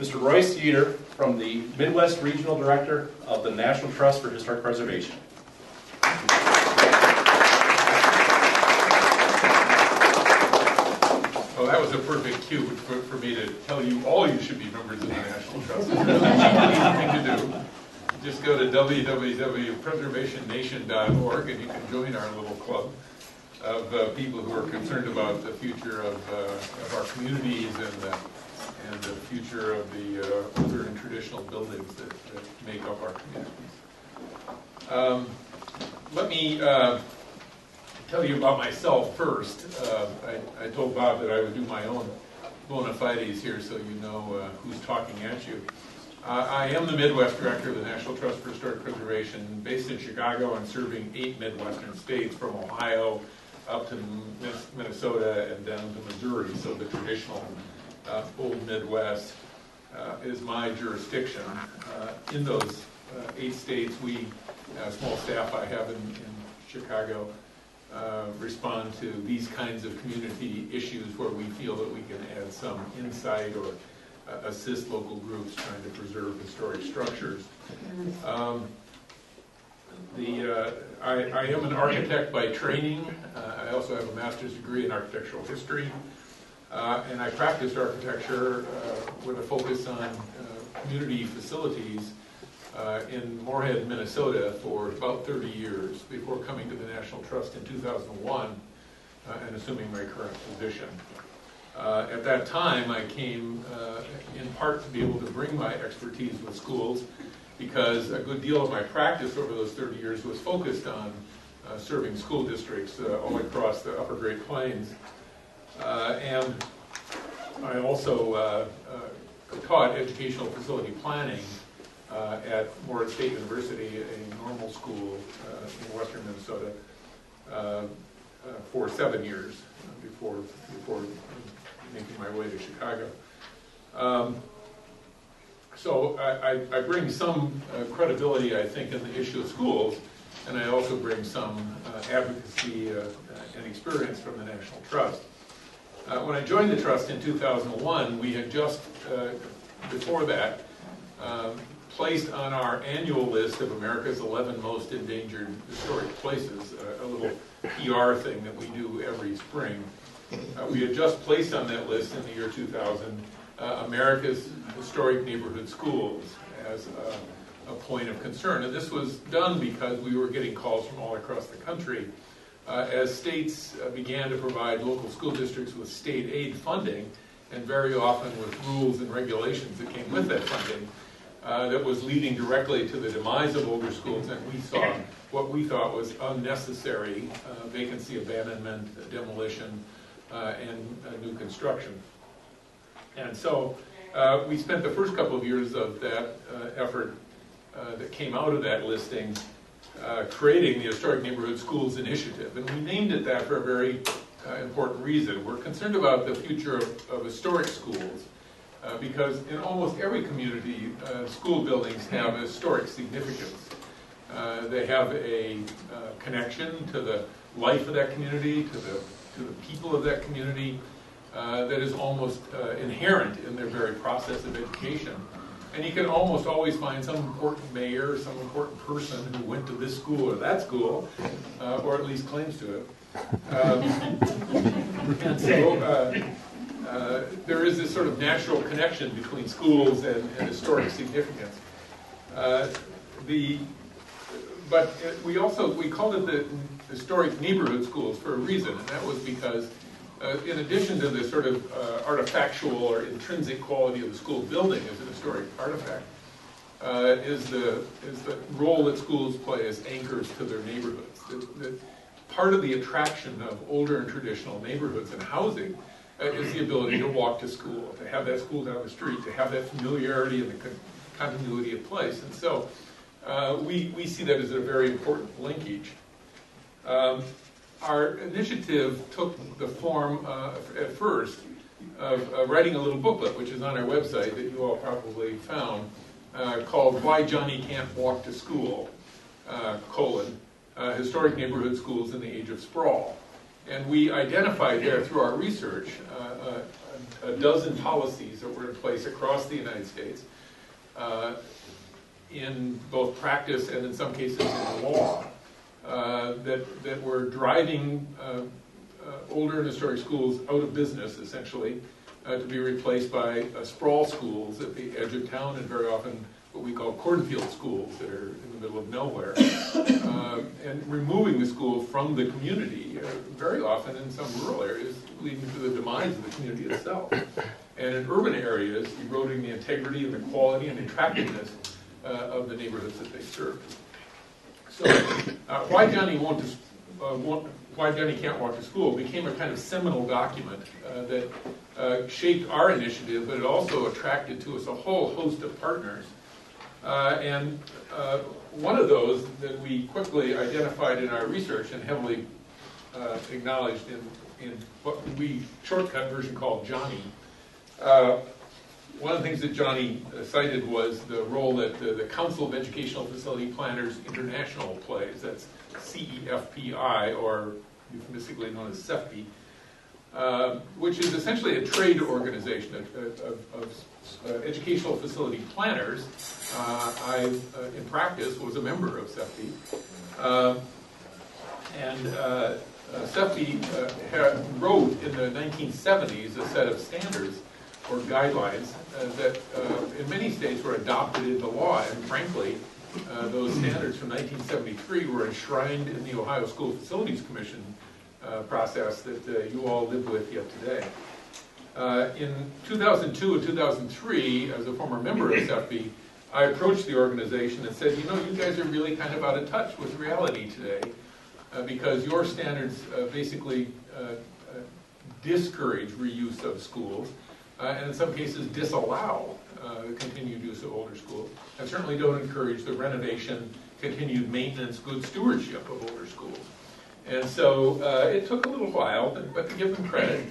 Mr. Royce Yeater from the Midwest Regional Director of the National Trust for Historic Preservation. Well, that was a perfect cue for me to tell you all you should be members of the National Trust. It's a really easy thing to do. Just go to www.preservationnation.org and you can join our little club of people who are concerned about the future of our communities and the future of the older and traditional buildings that make up our communities. Let me tell you about myself first. I told Bob that I would do my own bona fides here so you know who's talking at you. I am the Midwest Director of the National Trust for Historic Preservation, based in Chicago and serving 8 Midwestern states from Ohio up to Minnesota and down to Missouri. So the traditional old Midwest is my jurisdiction. In those 8 states, we, small staff I have in Chicago, respond to these kinds of community issues where we feel that we can add some insight or assist local groups trying to preserve historic structures. I am an architect by training. I also have a master's degree in architectural history. And I practiced architecture with a focus on community facilities in Moorhead, Minnesota for about 30 years before coming to the National Trust in 2001 and assuming my current position. At that time, I came in part to be able to bring my expertise with schools because a good deal of my practice over those 30 years was focused on serving school districts all across the Upper Great Plains. And I also taught educational facility planning at Moorhead State University, a normal school in western Minnesota, for 7 years before making my way to Chicago. So I bring some credibility, I think, in the issue of schools, and I also bring some advocacy and experience from the National Trust. When I joined the Trust in 2001, we had just, before that, placed on our annual list of America's 11 most endangered historic places, a little PR thing that we do every spring. We had just placed on that list in the year 2000 America's historic neighborhood schools as a point of concern. And this was done because we were getting calls from all across the country as states began to provide local school districts with state aid funding, and very often with rules and regulations that came with that funding, that was leading directly to the demise of older schools, and we saw what we thought was unnecessary vacancy abandonment, demolition, and new construction. And so we spent the first couple of years of that effort that came out of that listing creating the Historic Neighborhood Schools Initiative. And we named it that for a very important reason. We're concerned about the future of historic schools because in almost every community, school buildings have historic significance. They have a connection to the life of that community, to the people of that community that is almost inherent in their very process of education. And you can almost always find some important mayor, some important person who went to this school or that school, or at least claims to it. And so there is this sort of natural connection between schools and historic significance. But we called it the historic neighborhood schools for a reason, and that was because in addition to the sort of artifactual or intrinsic quality of the school building as an historic artifact, is the role that schools play as anchors to their neighborhoods. Part of the attraction of older and traditional neighborhoods and housing is the ability to walk to school, to have that school down the street, to have that familiarity and the continuity of place. And so we see that as a very important linkage. Our initiative took the form, at first, of writing a little booklet, which is on our website that you all probably found, called Why Johnny Can't Walk to School, Historic Neighborhood Schools in the Age of Sprawl. And we identified there through our research a a dozen policies that were in place across the United States, in both practice and in some cases in law, that were driving older and historic schools out of business, essentially, to be replaced by sprawl schools at the edge of town, and very often what we call cornfield schools that are in the middle of nowhere, and removing the school from the community, very often in some rural areas, leading to the demise of the community itself. And in urban areas, eroding the integrity and the quality and attractiveness of the neighborhoods that they serve. So, why Johnny Can't Walk to School became a kind of seminal document that shaped our initiative, but it also attracted to us a whole host of partners. And one of those that we quickly identified in our research and heavily acknowledged in what we shortcut version called Johnny. One of the things that Johnny cited was the role that the Council of Educational Facility Planners International plays. That's CEFPI, or euphemistically known as CEFPI, which is essentially a trade organization of educational facility planners. I, in practice, was a member of CEFPI. CEFPI wrote in the 1970s a set of standards or guidelines that in many states were adopted into law, and frankly, those standards from 1973 were enshrined in the Ohio School Facilities Commission process that you all live with yet today. In 2002 and 2003, as a former member of CEFPI, I approached the organization and said, you know, you guys are really kind of out of touch with reality today, because your standards basically discourage reuse of schools, and in some cases disallow the continued use of older schools, and certainly don't encourage the renovation, continued maintenance, good stewardship of older schools. And so it took a little while, but to give them credit,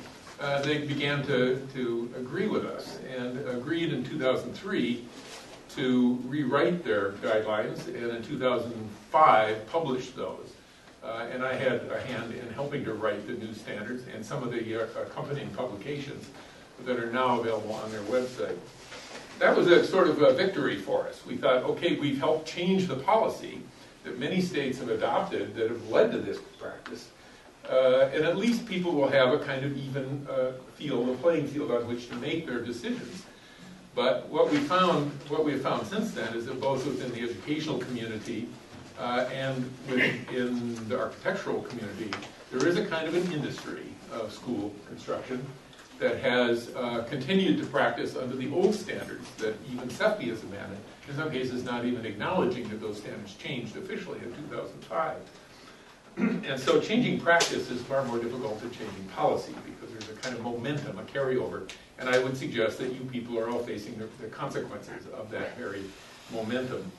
they began to agree with us, and agreed in 2003 to rewrite their guidelines, and in 2005 published those. And I had a hand in helping to write the new standards and some of the accompanying publications that are now available on their website. That was a sort of a victory for us. We thought, okay, we've helped change the policy that many states have adopted that have led to this practice, and at least people will have a kind of even playing field on which to make their decisions. But what we have found since then is that both within the educational community and within the architectural community, there is a kind of an industry of school construction that has continued to practice under the old standards that even CEFPI has amended, in some cases not even acknowledging that those standards changed officially in 2005. And so changing practice is far more difficult than changing policy, because there's a kind of momentum, a carryover, and I would suggest that you people are all facing the consequences of that very momentum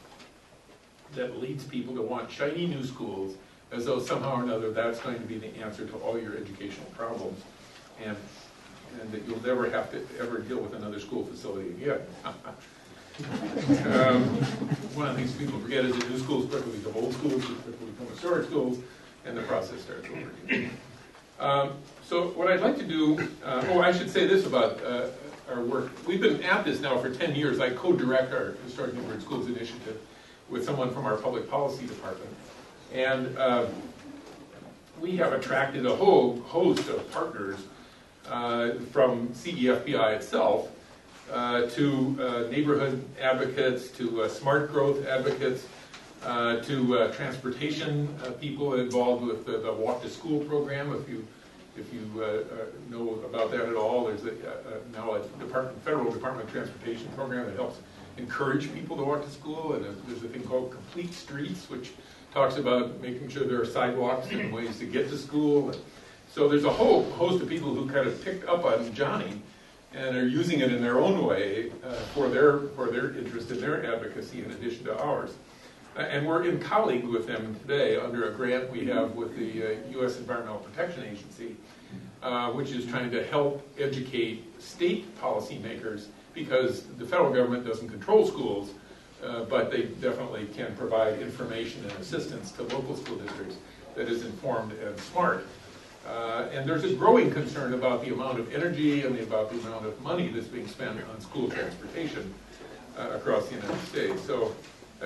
that leads people to want shiny new schools as though somehow or another that's going to be the answer to all your educational problems, and that you'll never have to ever deal with another school facility again. One of the things people forget is that new schools quickly become old schools, quickly become historic schools, and the process starts over again. So what I'd like to do, I should say this about our work. We've been at this now for 10 years. I co-direct our Historic Neighborhood Schools initiative with someone from our public policy department. And we have attracted a whole host of partners from CEFPI itself to neighborhood advocates, to smart growth advocates, to transportation people involved with the Walk to School program. If you know about that at all, there's now a federal Department of Transportation program that helps encourage people to walk to school, and there's a thing called Complete Streets, which talks about making sure there are sidewalks and ways to get to school. And so there's a whole host of people who kind of picked up on Johnny and are using it in their own way for their interest in their advocacy in addition to ours. And we're in colleague with them today under a grant we have with the U.S. Environmental Protection Agency, which is trying to help educate state policymakers, because the federal government doesn't control schools, but they definitely can provide information and assistance to local school districts that is informed and smart. And there's a growing concern about the amount of energy and about the amount of money that's being spent on school transportation across the United States. So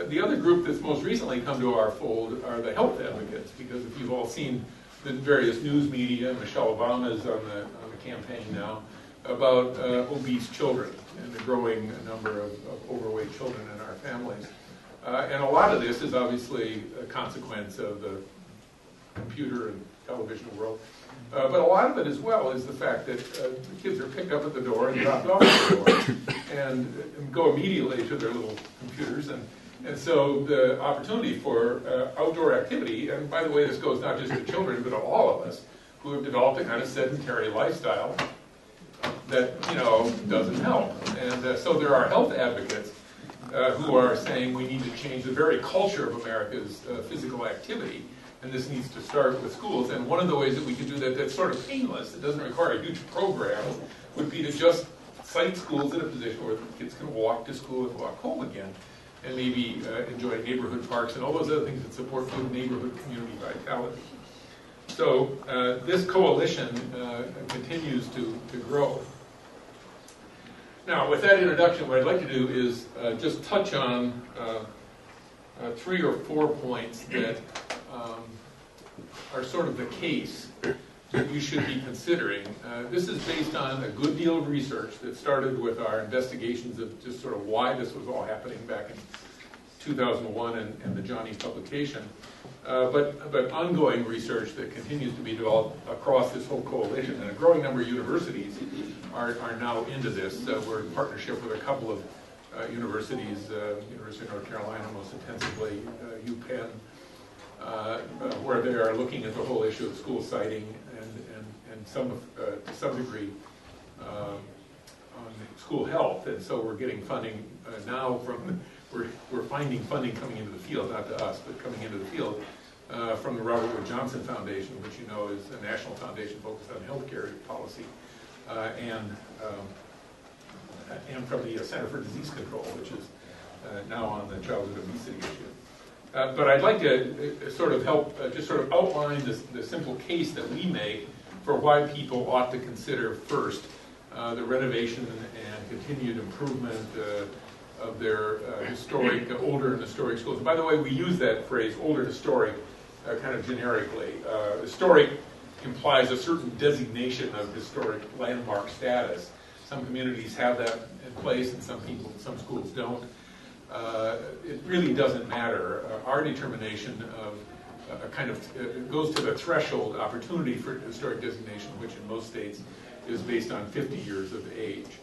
the other group that's most recently come to our fold are the health advocates, because if you've all seen the various news media, Michelle Obama is on the campaign now, about obese children and the growing number of overweight children in our families. And a lot of this is obviously a consequence of the computer and television world. But a lot of it as well is the fact that the kids are picked up at the door and dropped off at the door and go immediately to their little computers. And so the opportunity for outdoor activity, and by the way, this goes not just to children, but to all of us who have developed a kind of sedentary lifestyle that, you know, doesn't help. And so there are health advocates who are saying we need to change the very culture of America's physical activity, and this needs to start with schools. And one of the ways that we can do that that's sort of painless, that doesn't require a huge program, would be to just site schools in a position where kids can walk to school and walk home again, and maybe enjoy neighborhood parks and all those other things that support good neighborhood community vitality. So this coalition continues to grow. Now, with that introduction, what I'd like to do is just touch on 3 or 4 points that are sort of the case that you should be considering. This is based on a good deal of research that started with our investigations of just sort of why this was all happening back in 2001 and the Johnny publication, but ongoing research that continues to be developed across this whole coalition, and a growing number of universities are now into this. We're in partnership with a couple of universities, University of North Carolina most intensively, UPenn, where they are looking at the whole issue of school siting and to some degree on school health. And so we're getting funding now from, we're finding funding coming into the field, not to us, but coming into the field from the Robert Wood Johnson Foundation, which you know is a national foundation focused on healthcare policy, and from the Center for Disease Control, which is now on the childhood obesity issue. But I'd like to sort of help, just sort of outline the simple case that we make for why people ought to consider first the renovation and continued improvement of their older and historic schools. And by the way, we use that phrase, older historic, kind of generically. Historic implies a certain designation of historic landmark status. Some communities have that in place, and some schools don't. It really doesn't matter. Our determination of a kind of goes to the threshold opportunity for historic designation, which in most states is based on 50 years of age.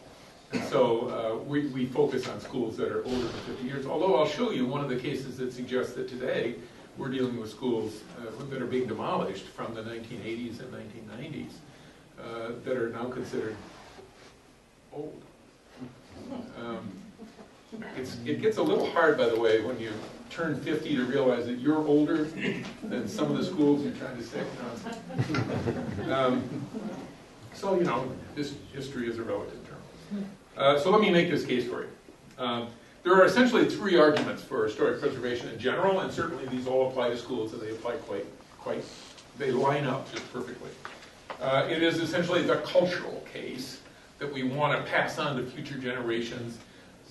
And so we focus on schools that are older than 50 years, although I'll show you one of the cases that suggests that today we're dealing with schools that are being demolished from the 1980s and 1990s that are now considered old. It gets a little hard, by the way, when you turn 50 to realize that you're older than some of the schools you're trying to stick. So, you know, this history is a relative term. So let me make this case for you. There are essentially 3 arguments for historic preservation in general, and certainly these all apply to schools, and they apply they line up just perfectly. It is essentially the cultural case that we want to pass on to future generations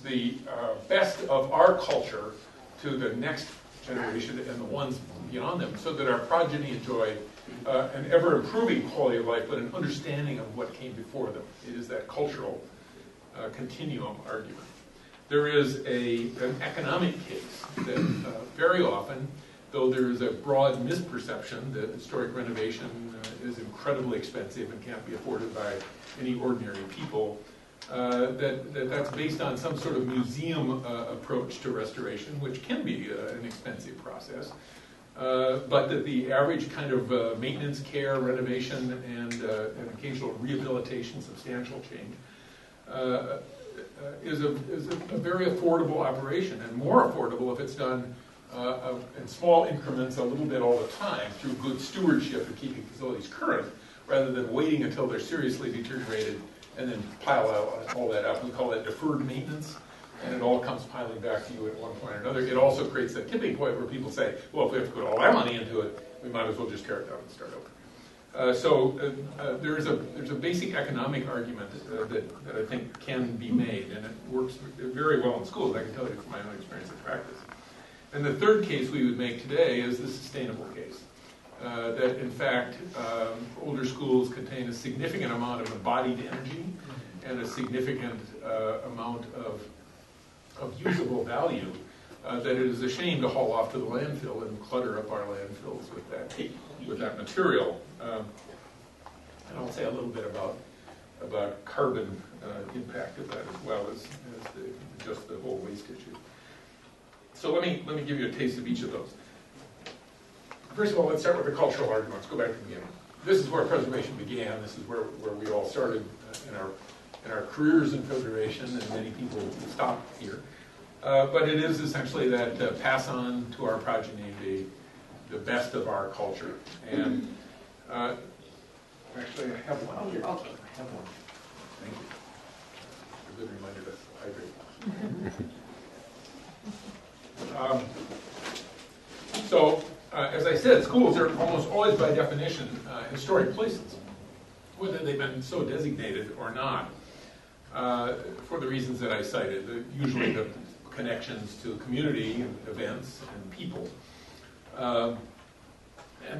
the best of our culture to the next generation and the ones beyond them, so that our progeny enjoy an ever-improving quality of life, but an understanding of what came before them. It is that cultural continuum argument. There is an economic case that very often, though there is a broad misperception that historic renovation is incredibly expensive and can't be afforded by any ordinary people, that's based on some sort of museum approach to restoration, which can be an expensive process, but that the average kind of maintenance, care, renovation, and occasional rehabilitation, substantial change, is a very affordable operation, and more affordable if it's done in small increments a little bit all the time through good stewardship and keeping facilities current, rather than waiting until they're seriously deteriorated and then pile all that up. We call that deferred maintenance, and it all comes piling back to you at one point or another. It also creates that tipping point where people say, well, if we have to put all our money into it, we might as well just tear it down and start over. There's a basic economic argument that I think can be made, and it works very well in schools. I can tell you from my own experience and practice. And the third case we would make today is the sustainable case. That in fact, older schools contain a significant amount of embodied energy and a significant amount of usable value that it is a shame to haul off to the landfill and clutter up our landfills with that material. And I'll say a little bit about carbon impact of that as well as just the whole waste issue. So let me give you a taste of each of those. First of all, let's start with the cultural argument. Let's go back to the beginning. This is where preservation began. This is where we all started in our careers in preservation, and many people stop here. But it is essentially that pass on to our progeny the best of our culture. And actually, I have one here. Okay. I have one. Thank you. A good reminder to hydrate. As I said, schools are almost always by definition historic places, whether they've been so designated or not, for the reasons that I cited, usually the connections to community and events and people. And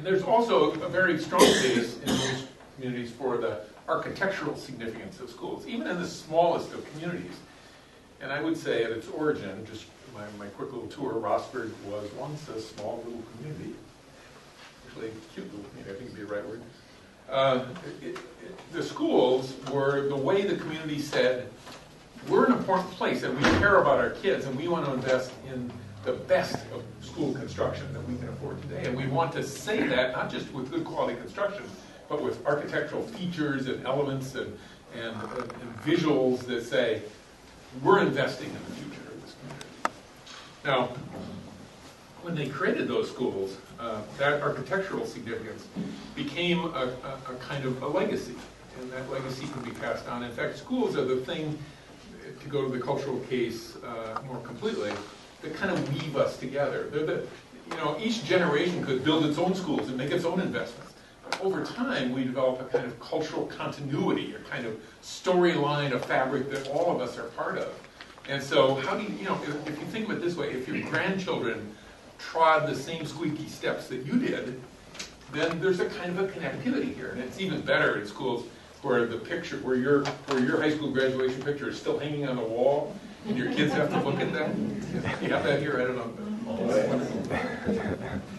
there's also a very strong case in most communities for the architectural significance of schools, even in the smallest of communities. And I would say at its origin, just my quick little tour, Rossford was once a small little community. Actually, cute little community, I think would be the right word. The schools were the way the community said, we're an important place and we care about our kids and we want to invest in the best of school construction that we can afford today. And we want to say that not just with good quality construction, but with architectural features and elements and visuals that say, we're investing in the future of this community. Now, when they created those schools, that architectural significance became a kind of a legacy, and that legacy can be passed on. In fact, schools are the thing, to go to the cultural case more completely, that kind of weave us together. Each generation could build its own schools and make its own investments. But over time, we develop a kind of cultural continuity, a kind of storyline, a fabric that all of us are part of. And so how do you, if you think of it this way, if your grandchildren trod the same squeaky steps that you did, then there's a kind of a connectivity here. And it's even better in schools where the picture, where your high school graduation picture is still hanging on the wall, and your kids have to look at that. You have that here? I don't know.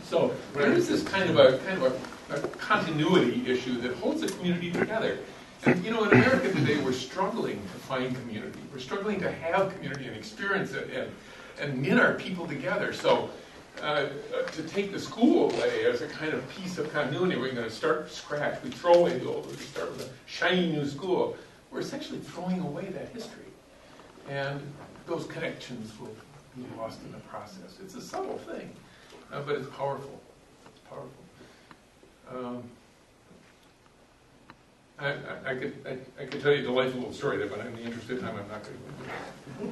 So there is this kind of a continuity issue that holds the community together. And in America today, we're struggling to find community. We're struggling to have community and experience it and knit our people together. So to take the school away as a kind of piece of continuity, we're going to start from scratch. We throw away the old, we start with a shiny new school. We're essentially throwing away that history. And those connections will be lost in the process. It's a subtle thing, but it's powerful. It's powerful. I could tell you a delightful little story there, but in the interest of time, I'm not going to do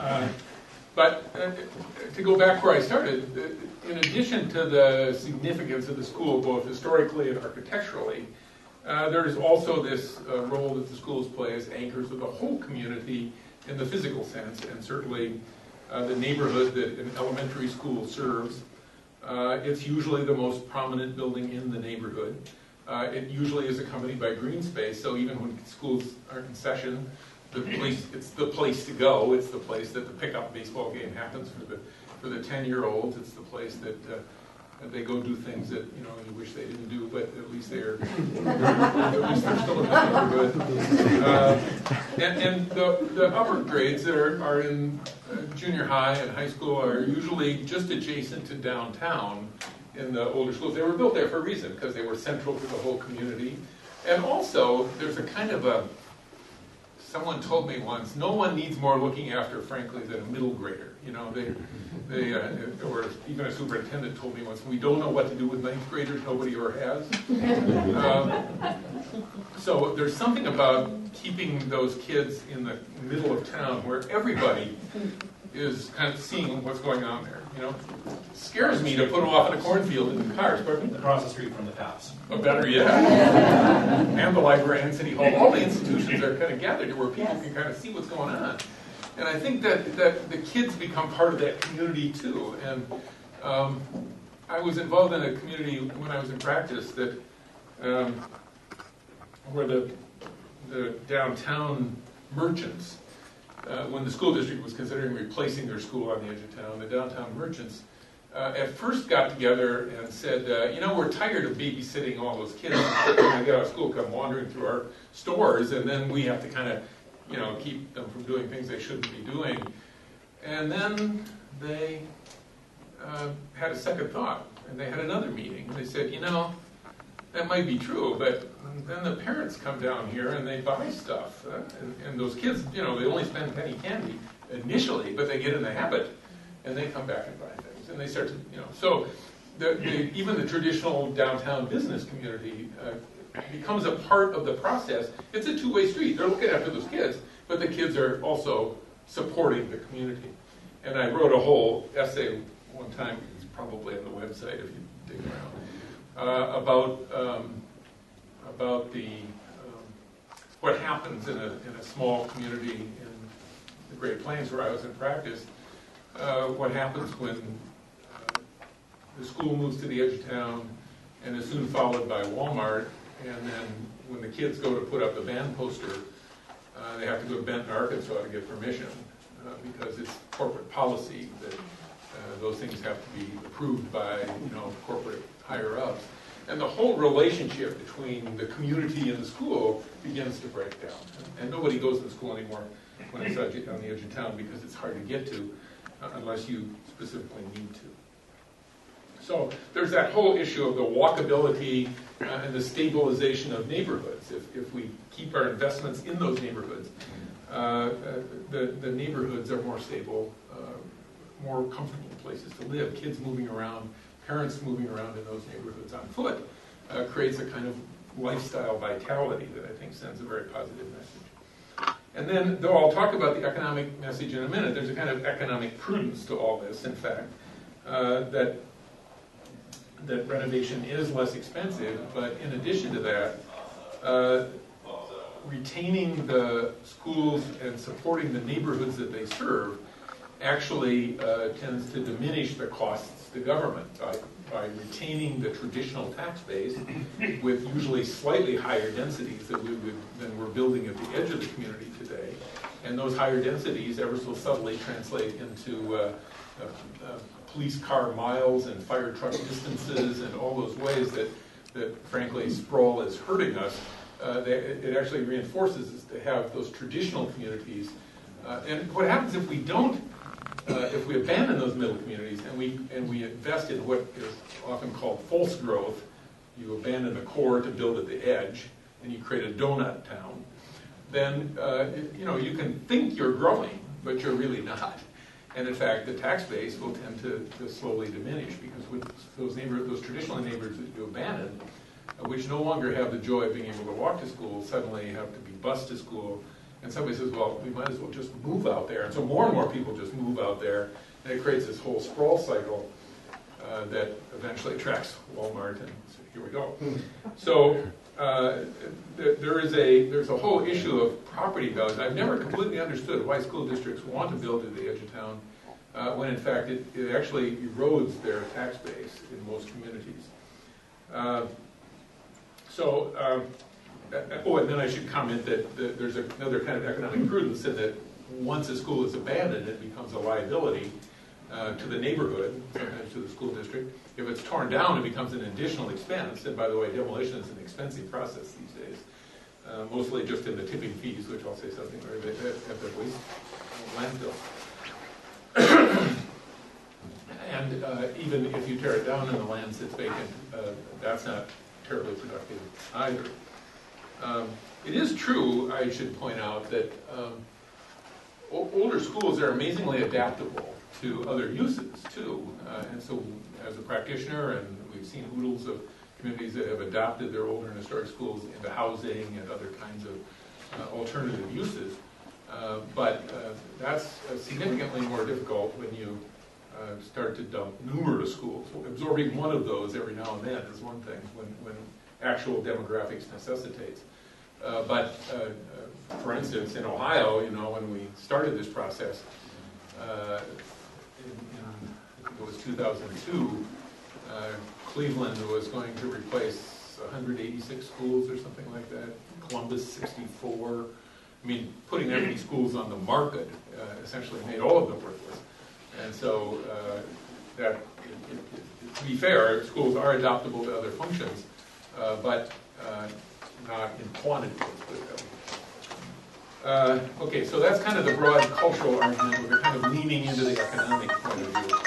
it. But to go back where I started, in addition to the significance of the school, both historically and architecturally, there is also this role that the schools play as anchors of the whole community in the physical sense, and certainly the neighborhood that an elementary school serves. It's usually the most prominent building in the neighborhood. It usually is accompanied by green space, so even when schools aren't in session, it's the place to go. It's the place that the pickup baseball game happens for the 10-year-olds. It's the place that they go do things that you wish they didn't do, but at least they're still in the neighborhood. And the upper grades that are in junior high and high school are usually just adjacent to downtown. In the older schools, they were built there for a reason, because they were central to the whole community. And also, there's a kind of someone told me once, no one needs more looking after, frankly, than a middle grader. Or even a superintendent told me once, we don't know what to do with ninth graders, nobody ever has. So there's something about keeping those kids in the middle of town where everybody is kind of seeing what's going on there. You know, it scares me to put them off in a cornfield in the cars. But Across the street from the cops. better yet, and the library and city hall, all the institutions are kind of gathered where people can kind of see what's going on. And I think that the kids become part of that community too. And I was involved in a community when I was in practice that where the downtown merchants, when the school district was considering replacing their school on the edge of town, the downtown merchants at first got together and said, you know, we're tired of babysitting all those kids when they get out of school, come wandering through our stores, and then we have to kind of, you know, keep them from doing things they shouldn't be doing. And then they had a second thought, and they had another meeting. They said, you know, that might be true, but then the parents come down here and they buy stuff. And those kids, you know, they only spend penny candy initially, but they get in the habit, and they come back and buy things. And they start to, you know, so even the traditional downtown business community becomes a part of the process. It's a two-way street. They're looking after those kids, but the kids are also supporting the community. And I wrote a whole essay one time, it's probably on the website if you dig around, about the what happens in a small community in the Great Plains where I was in practice. What happens when the school moves to the edge of town and is soon followed by Walmart, and then when the kids go to put up the band poster, they have to go to Benton, Arkansas to get permission because it's corporate policy that those things have to be approved by, you know, corporate higher-ups. And the whole relationship between the community and the school begins to break down. And nobody goes to school anymore when it's on the edge of town because it's hard to get to unless you specifically need to. So there's that whole issue of the walkability and the stabilization of neighborhoods. If we keep our investments in those neighborhoods, the neighborhoods are more stable, more comfortable places to live. Kids moving around, parents moving around in those neighborhoods on foot creates a kind of lifestyle vitality that I think sends a very positive message. And then, though I'll talk about the economic message in a minute, there's a kind of economic prudence to all this, in fact, that renovation is less expensive, but in addition to that, retaining the schools and supporting the neighborhoods that they serve actually tends to diminish the costs to government by retaining the traditional tax base with usually slightly higher densities than we're building at the edge of the community today. And those higher densities ever so subtly translate into police car miles and fire truck distances and all those ways that frankly, sprawl is hurting us. It actually reinforces us to have those traditional communities. And what happens if we don't, if we abandon those middle communities and we invest in what is often called false growth? You abandon the core to build at the edge, and you create a donut town. Then you know, you can think you're growing, but you're really not. And in fact, the tax base will tend to slowly diminish because with those traditional neighborhoods that you abandon, which no longer have the joy of being able to walk to school, suddenly have to be bused to school. And somebody says, well, we might as well just move out there. And so more and more people just move out there, and it creates this whole sprawl cycle that eventually attracts Walmart, and so here we go. So there's a whole issue of property values. I've never completely understood why school districts want to build at the edge of town, when in fact it actually erodes their tax base in most communities. Oh, and then I should comment that there's another kind of economic prudence in that once a school is abandoned, it becomes a liability to the neighborhood, sometimes to the school district. If it's torn down, it becomes an additional expense. And by the way, demolition is an expensive process these days, mostly just in the tipping fees, which I'll say something about at the waste landfill. And even if you tear it down and the land sits vacant, that's not terribly productive either. It is true, I should point out, that older schools are amazingly adaptable to other uses, too. And so, as a practitioner, and we've seen oodles of communities that have adopted their older and historic schools into housing and other kinds of alternative uses. But that's significantly more difficult when you start to dump numerous schools. Absorbing one of those every now and then is one thing when actual demographics necessitates. But for instance, in Ohio, when we started this process, I think it was 2002, Cleveland was going to replace 186 schools or something like that. Columbus, 64. I mean, putting that many schools on the market essentially made all of them worthless. And so, to be fair, schools are adaptable to other functions, but not in quantity. Okay, so that's kind of the broad cultural argument where we're kind of leaning into the economic point of view.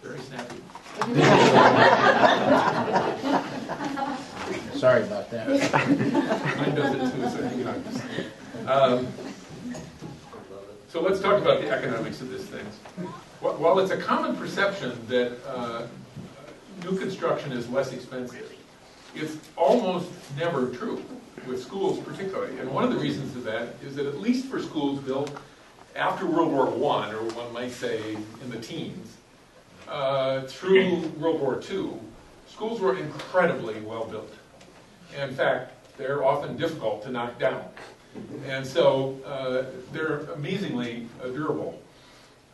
Very snappy. Sorry about that. Mine does it too, so hang on. So let's talk about the economics of this thing. While it's a common perception that new construction is less expensive, it's almost never true, with schools particularly. And one of the reasons for that is that at least for schools built after World War I, or one might say in the teens, through World War II, schools were incredibly well built. In fact, they're often difficult to knock down. And so they're amazingly durable.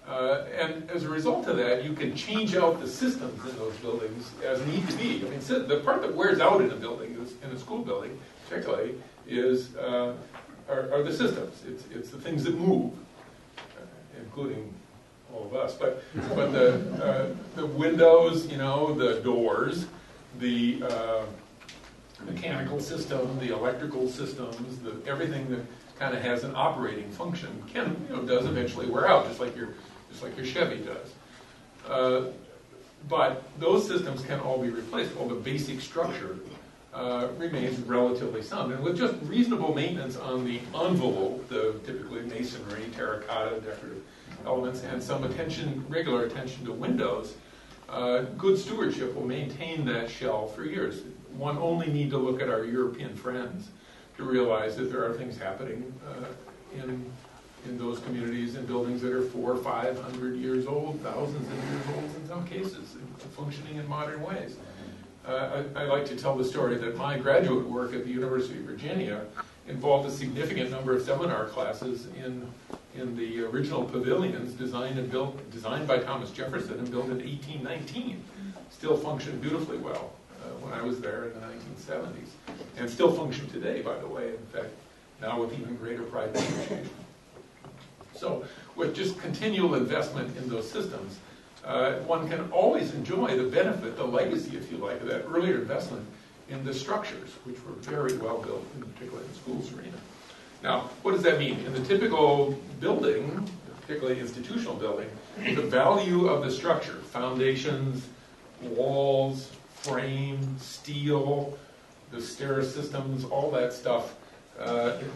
And as a result of that, you can change out the systems in those buildings as need to be. I mean, the part that wears out in a building, in a school building particularly, are the systems. It's the things that move, including all of us. But the windows, the doors, the mechanical system, the electrical systems, everything that kind of has an operating function does eventually wear out, just like your Chevy does. But those systems can all be replaced. All the basic structure remains relatively sound, and with just reasonable maintenance on the envelope, the typically masonry, terracotta, decorative elements, and some regular attention to windows, good stewardship will maintain that shell for years. One only need to look at our European friends to realize that there are things happening in those communities and buildings that are 400 or 500 years old, thousands of years old in some cases, functioning in modern ways. I like to tell the story that my graduate work at the University of Virginia involved a significant number of seminar classes in the original pavilions designed by Thomas Jefferson and built in 1819. Still function beautifully well when I was there in the 1970s, and still function today, by the way. In fact, now with even greater pride and appreciation. So, with just continual investment in those systems, one can always enjoy the benefit, the legacy, if you like, of that earlier investment in the structures, which were very well built, in particular in the schools arena. Now, what does that mean? In the typical building, particularly institutional building, the value of the structure, foundations, walls, frame, steel, the stair systems, all that stuff,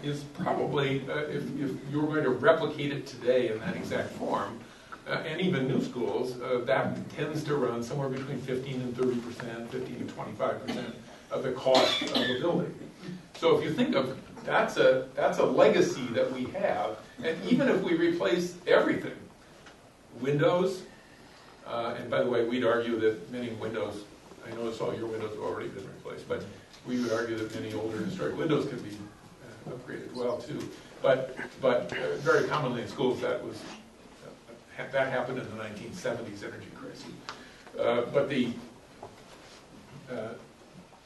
is probably, if you were going to replicate it today in that exact form, and even new schools, that tends to run somewhere between 15 and 30%, 15 to 25% of the cost of a building. So if you think of, that's a legacy that we have, and even if we replace everything, windows, and by the way, we'd argue that many windows, I notice all your windows have already been replaced, but we would argue that many older historic windows can be upgraded well too. But very commonly in schools that happened in the 1970s energy crisis. But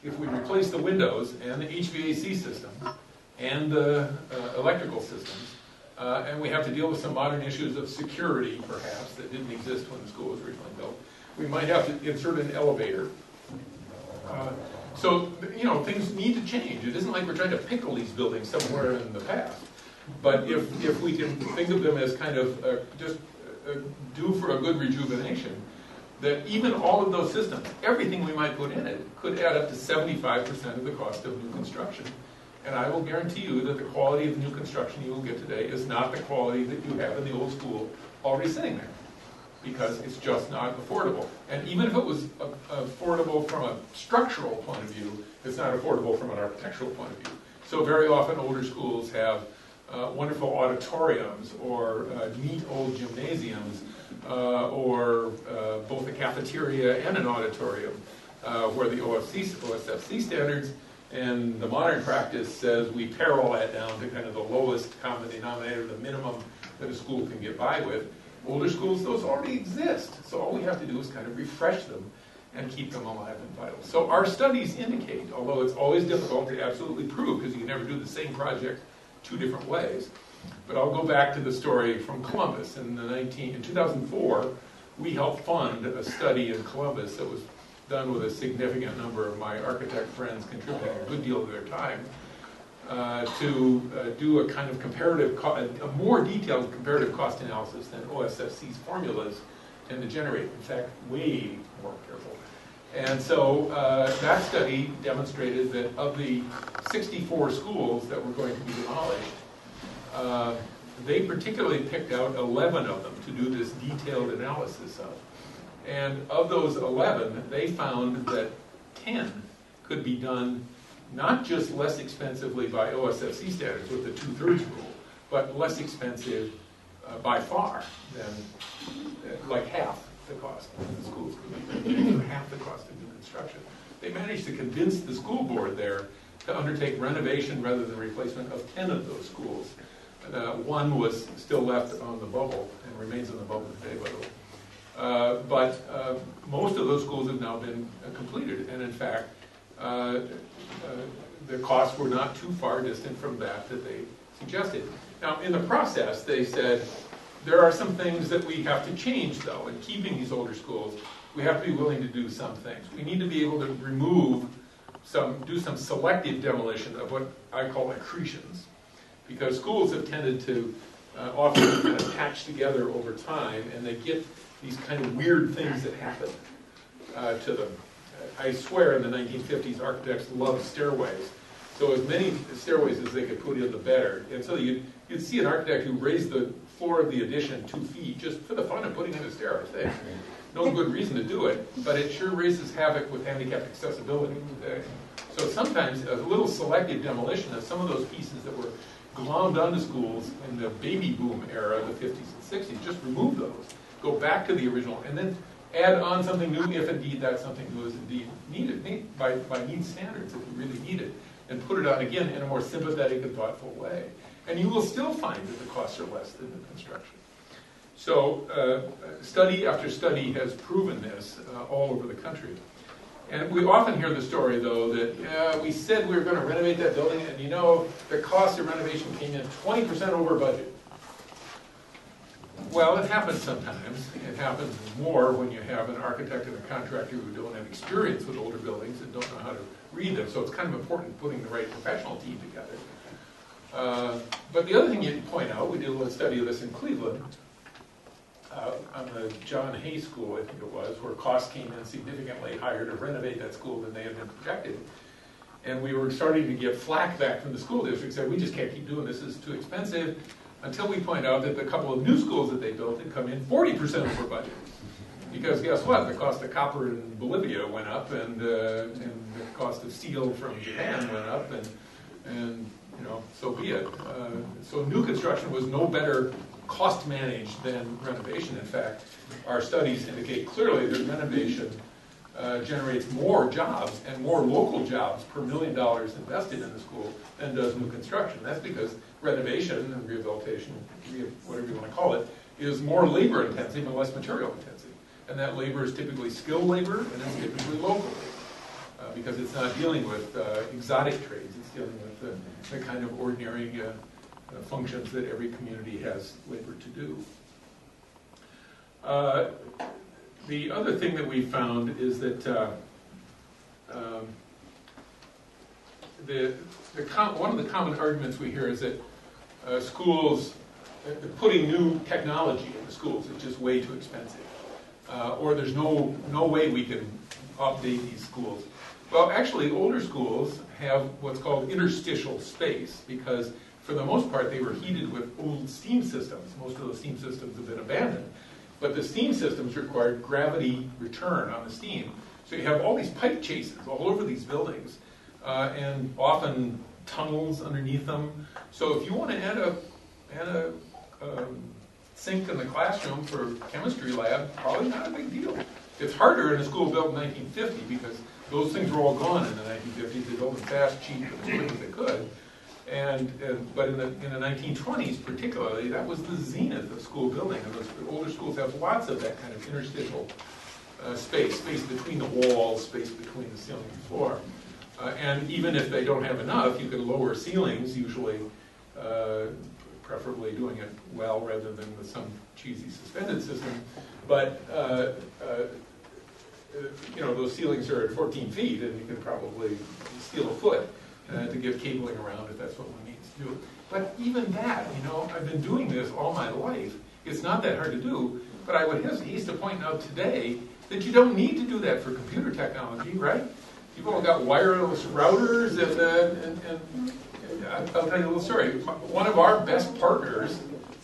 if we replace the windows and the HVAC system and the electrical systems, and we have to deal with some modern issues of security, perhaps, that didn't exist when the school was originally built, we might have to insert an elevator. So, things need to change. It isn't like we're trying to pickle these buildings somewhere in the past. But if we can think of them as kind of just due for a good rejuvenation, that even all of those systems, everything we might put in it, could add up to 75% of the cost of new construction. And I will guarantee you that the quality of the new construction you will get today is not the quality that you have in the old school already sitting there, because it's just not affordable. And even if it was affordable from a structural point of view, it's not affordable from an architectural point of view. So very often older schools have wonderful auditoriums or neat old gymnasiums or both a cafeteria and an auditorium where the OSFC standards and the modern practice says we pare all that down to kind of the lowest common denominator, the minimum that a school can get by with. Older schools, those already exist. So all we have to do is kind of refresh them and keep them alive and vital. So our studies indicate, although it's always difficult to absolutely prove because you can never do the same project two different ways, but I'll go back to the story from Columbus. In 2004, we helped fund a study in Columbus that was done with a significant number of my architect friends contributing a good deal of their time to do a kind of a more detailed comparative cost analysis than OSFC's formulas tend to generate. In fact, way more careful. And so that study demonstrated that of the 64 schools that were going to be demolished, they particularly picked out 11 of them to do this detailed analysis of. And of those 11, they found that 10 could be done not just less expensively by OSFC standards with the 2/3 rule, but less expensive by far than like half the cost of the schools could be done, half the cost of new construction. They managed to convince the school board there to undertake renovation rather than replacement of 10 of those schools. One was still left on the bubble and remains on the bubble today, by the way. But most of those schools have now been completed, and in fact, the costs were not too far distant from that they suggested. Now, in the process, they said, there are some things that we have to change, though, in keeping these older schools. We have to be willing to do some things. We need to be able to do some selective demolition of what I call accretions, because schools have tended to often kind of attach together over time, and they get these kind of weird things that happen to them. I swear in the 1950s, architects loved stairways. So as many stairways as they could put in, the better. And so you'd see an architect who raised the floor of the addition 2 feet just for the fun of putting in a stair. No good reason to do it, but it sure raises havoc with handicapped accessibility. So sometimes a little selective demolition of some of those pieces that were glommed onto schools in the baby boom era, the 50s and 60s, just remove those, go back to the original, and then add on something new if indeed that something new is indeed needed, by need standards if you really need it, and put it on again in a more sympathetic and thoughtful way. And you will still find that the costs are less than the construction. So study after study has proven this all over the country. And we often hear the story, though, that we said we were going to renovate that building, and the cost of renovation came in 20% over budget. Well, it happens sometimes. It happens more when you have an architect and a contractor who don't have experience with older buildings and don't know how to read them. So it's kind of important putting the right professional team together. But the other thing you point out, we did a little study of this in Cleveland, on the John Hay School, I think it was, where costs came in significantly higher to renovate that school than they had been projected. And we were starting to get flack back from the school district, said, we just can't keep doing this, it's too expensive, until we point out that the couple of new schools that they built had come in 40% over budget. Because guess what? The cost of copper in Bolivia went up, and the cost of steel from Japan went up, and so be it. So new construction was no better cost managed than renovation. In fact, our studies indicate clearly that renovation generates more jobs and more local jobs per $1 million invested in the school than does new construction. That's because renovation and rehabilitation, whatever you want to call it, is more labor intensive and less material intensive. And that labor is typically skilled labor, and it's typically local labor, because it's not dealing with exotic trades. It's dealing with the kind of ordinary functions that every community has labor to do. The other thing that we found is that one of the common arguments we hear is that schools, putting new technology in the schools is just way too expensive, or there's no way we can update these schools. Well, actually, older schools have what's called interstitial space, because for the most part, they were heated with old steam systems. Most of those steam systems have been abandoned. But the steam systems required gravity return on the steam. So you have all these pipe chases all over these buildings, and often tunnels underneath them. So if you want to add a sink in the classroom for chemistry lab, probably not a big deal. It's harder in a school built in 1950 because those things were all gone in the 1950s. They built them fast, cheap, and as quick as they could. But in the 1920s particularly, that was the zenith of school building. And those older schools have lots of that kind of interstitial space between the walls, space between the ceiling and floor. And even if they don't have enough, you can lower ceilings, usually, preferably doing it well rather than with some cheesy suspended system. But those ceilings are at 14 feet, and you can probably steal a foot to get cabling around if that's what one needs to do. But even that, I've been doing this all my life. It's not that hard to do, but I would haste to point out today that you don't need to do that for computer technology, right? You've all got wireless routers, and I'll tell you a little story. One of our best partners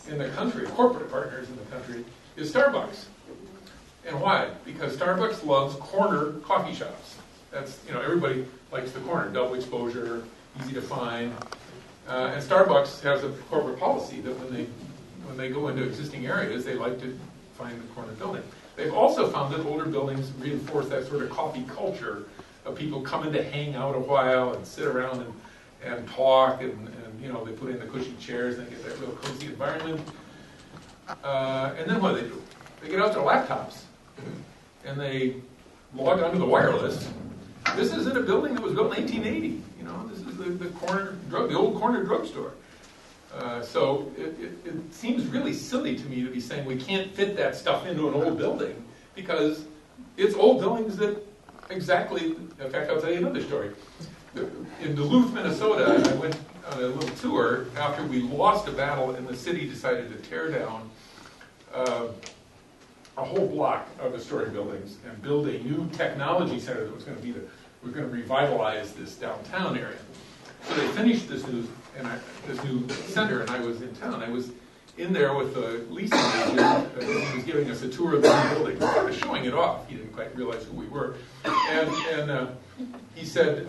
in the country, corporate partners in the country, is Starbucks. And why? Because Starbucks loves corner coffee shops. That's, everybody likes the corner, double exposure, easy to find. And Starbucks has a corporate policy that when they go into existing areas, they like to find the corner building. They've also found that older buildings reinforce that sort of coffee culture of people coming to hang out a while and sit around and talk, and they put in the cushy chairs and they get that real cozy environment. And then what do? They get out their laptops and they log onto the wireless. This is in a building that was built in 1880. This is the old corner drugstore. So it seems really silly to me to be saying we can't fit that stuff into an old building, because it's old buildings that exactly, in fact, I'll tell you another story. In Duluth, Minnesota, I went on a little tour after we lost a battle and the city decided to tear down a whole block of historic buildings and build a new technology center that was going to we're going to revitalize this downtown area. So they finished this new center, and I was in town. I was in there with the leasing agent. He was giving us a tour of the new building, kind of showing it off. He didn't quite realize who we were. And he said,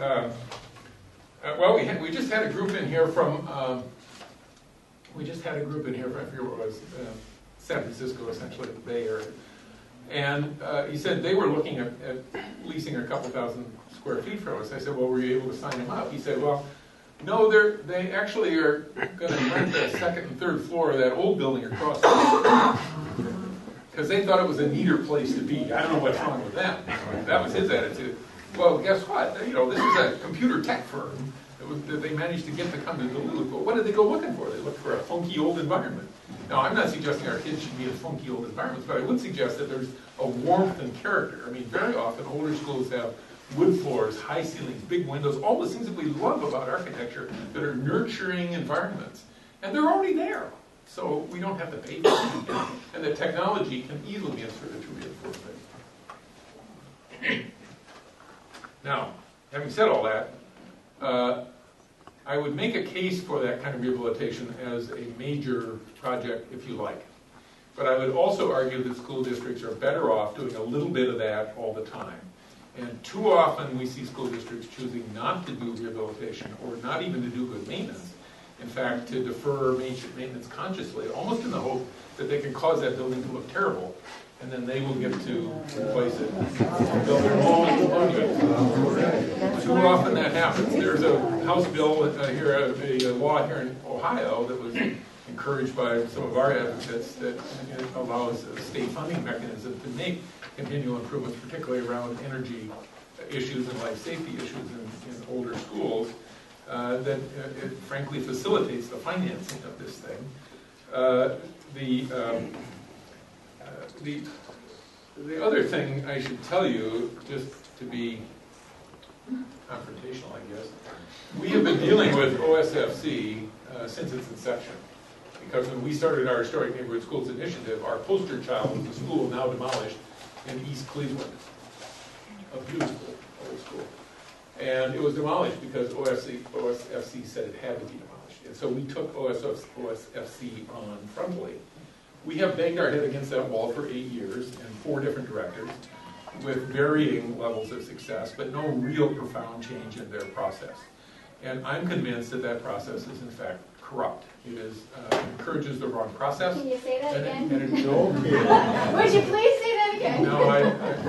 well, we just had a group in here from, I forget what it was, San Francisco, essentially, the Bay Area. And he said they were looking at leasing a couple thousand square feet from us. I said, well, were you able to sign them up? He said, well, no, they actually are going to rent the second and third floor of that old building across the street, because they thought it was a neater place to be. I don't know what's wrong with them. That was his attitude. Well, guess what? This is a computer tech firm that they managed to get to come to Duluth. But what did they go looking for? They looked for a funky old environment. Now, I'm not suggesting our kids should be in funky old environments, but I would suggest that there's a warmth and character. I mean, very often older schools have wood floors, high ceilings, big windows, all the things that we love about architecture that are nurturing environments. And they're already there. So we don't have to pay for them again. And the technology can easily be inserted to reinforce it. Now, having said all that, I would make a case for that kind of rehabilitation as a major project, if you like. But I would also argue that school districts are better off doing a little bit of that all the time. And too often we see school districts choosing not to do rehabilitation or not even to do good maintenance. In fact, to defer maintenance consciously, almost in the hope that they can cause that building to look terrible, and then they will get to replace it and build their own monument. Too often that happens. There's a House bill here, a law here in Ohio that was encouraged by some of our advocates that allows a state funding mechanism to make continual improvements, particularly around energy issues and life safety issues in older schools, that it frankly facilitates the financing of this thing. The other thing I should tell you, just to be confrontational, I guess, we have been dealing with OSFC since its inception. Because when we started our Historic Neighborhood Schools Initiative, our poster child was the school now demolished in East Cleveland, a beautiful old school. And it was demolished because OSFC said it had to be demolished. And so we took OSFC on frontally. We have banged our head against that wall for 8 years and 4 different directors with varying levels of success, but no real profound change in their process. And I'm convinced that that process is in fact corrupt. It is, encourages the wrong process. Can you say that again? No. Would you please say that again? No,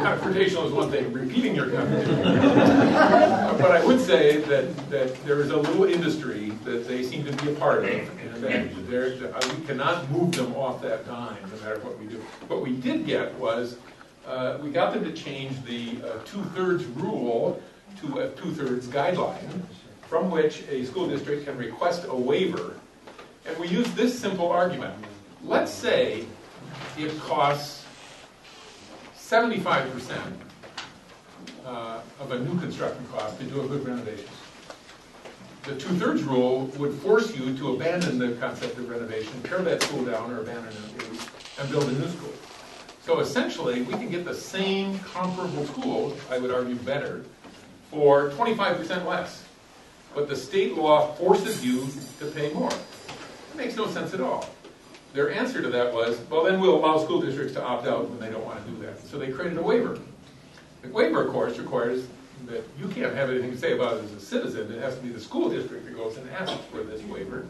confrontational is one thing, repeating your confrontation. But I would say that there is a little industry that they seem to be a part of, and that we cannot move them off that dime, no matter what we do. What we did get was, we got them to change the 2/3 rule to a 2/3 guideline, from which a school district can request a waiver. And we use this simple argument. Let's say it costs 75% of a new construction cost to do a good renovation. The 2/3 rule would force you to abandon the concept of renovation, tear that school down or abandon it, and build a new school. So essentially, we can get the same comparable school, I would argue better, for 25% less. But the state law forces you to pay more. It makes no sense at all. Their answer to that was, well, then we'll allow school districts to opt out when they don't want to do that. So they created a waiver. The waiver, of course, requires that you can't have anything to say about it as a citizen. It has to be the school district that goes and asks for this waiver.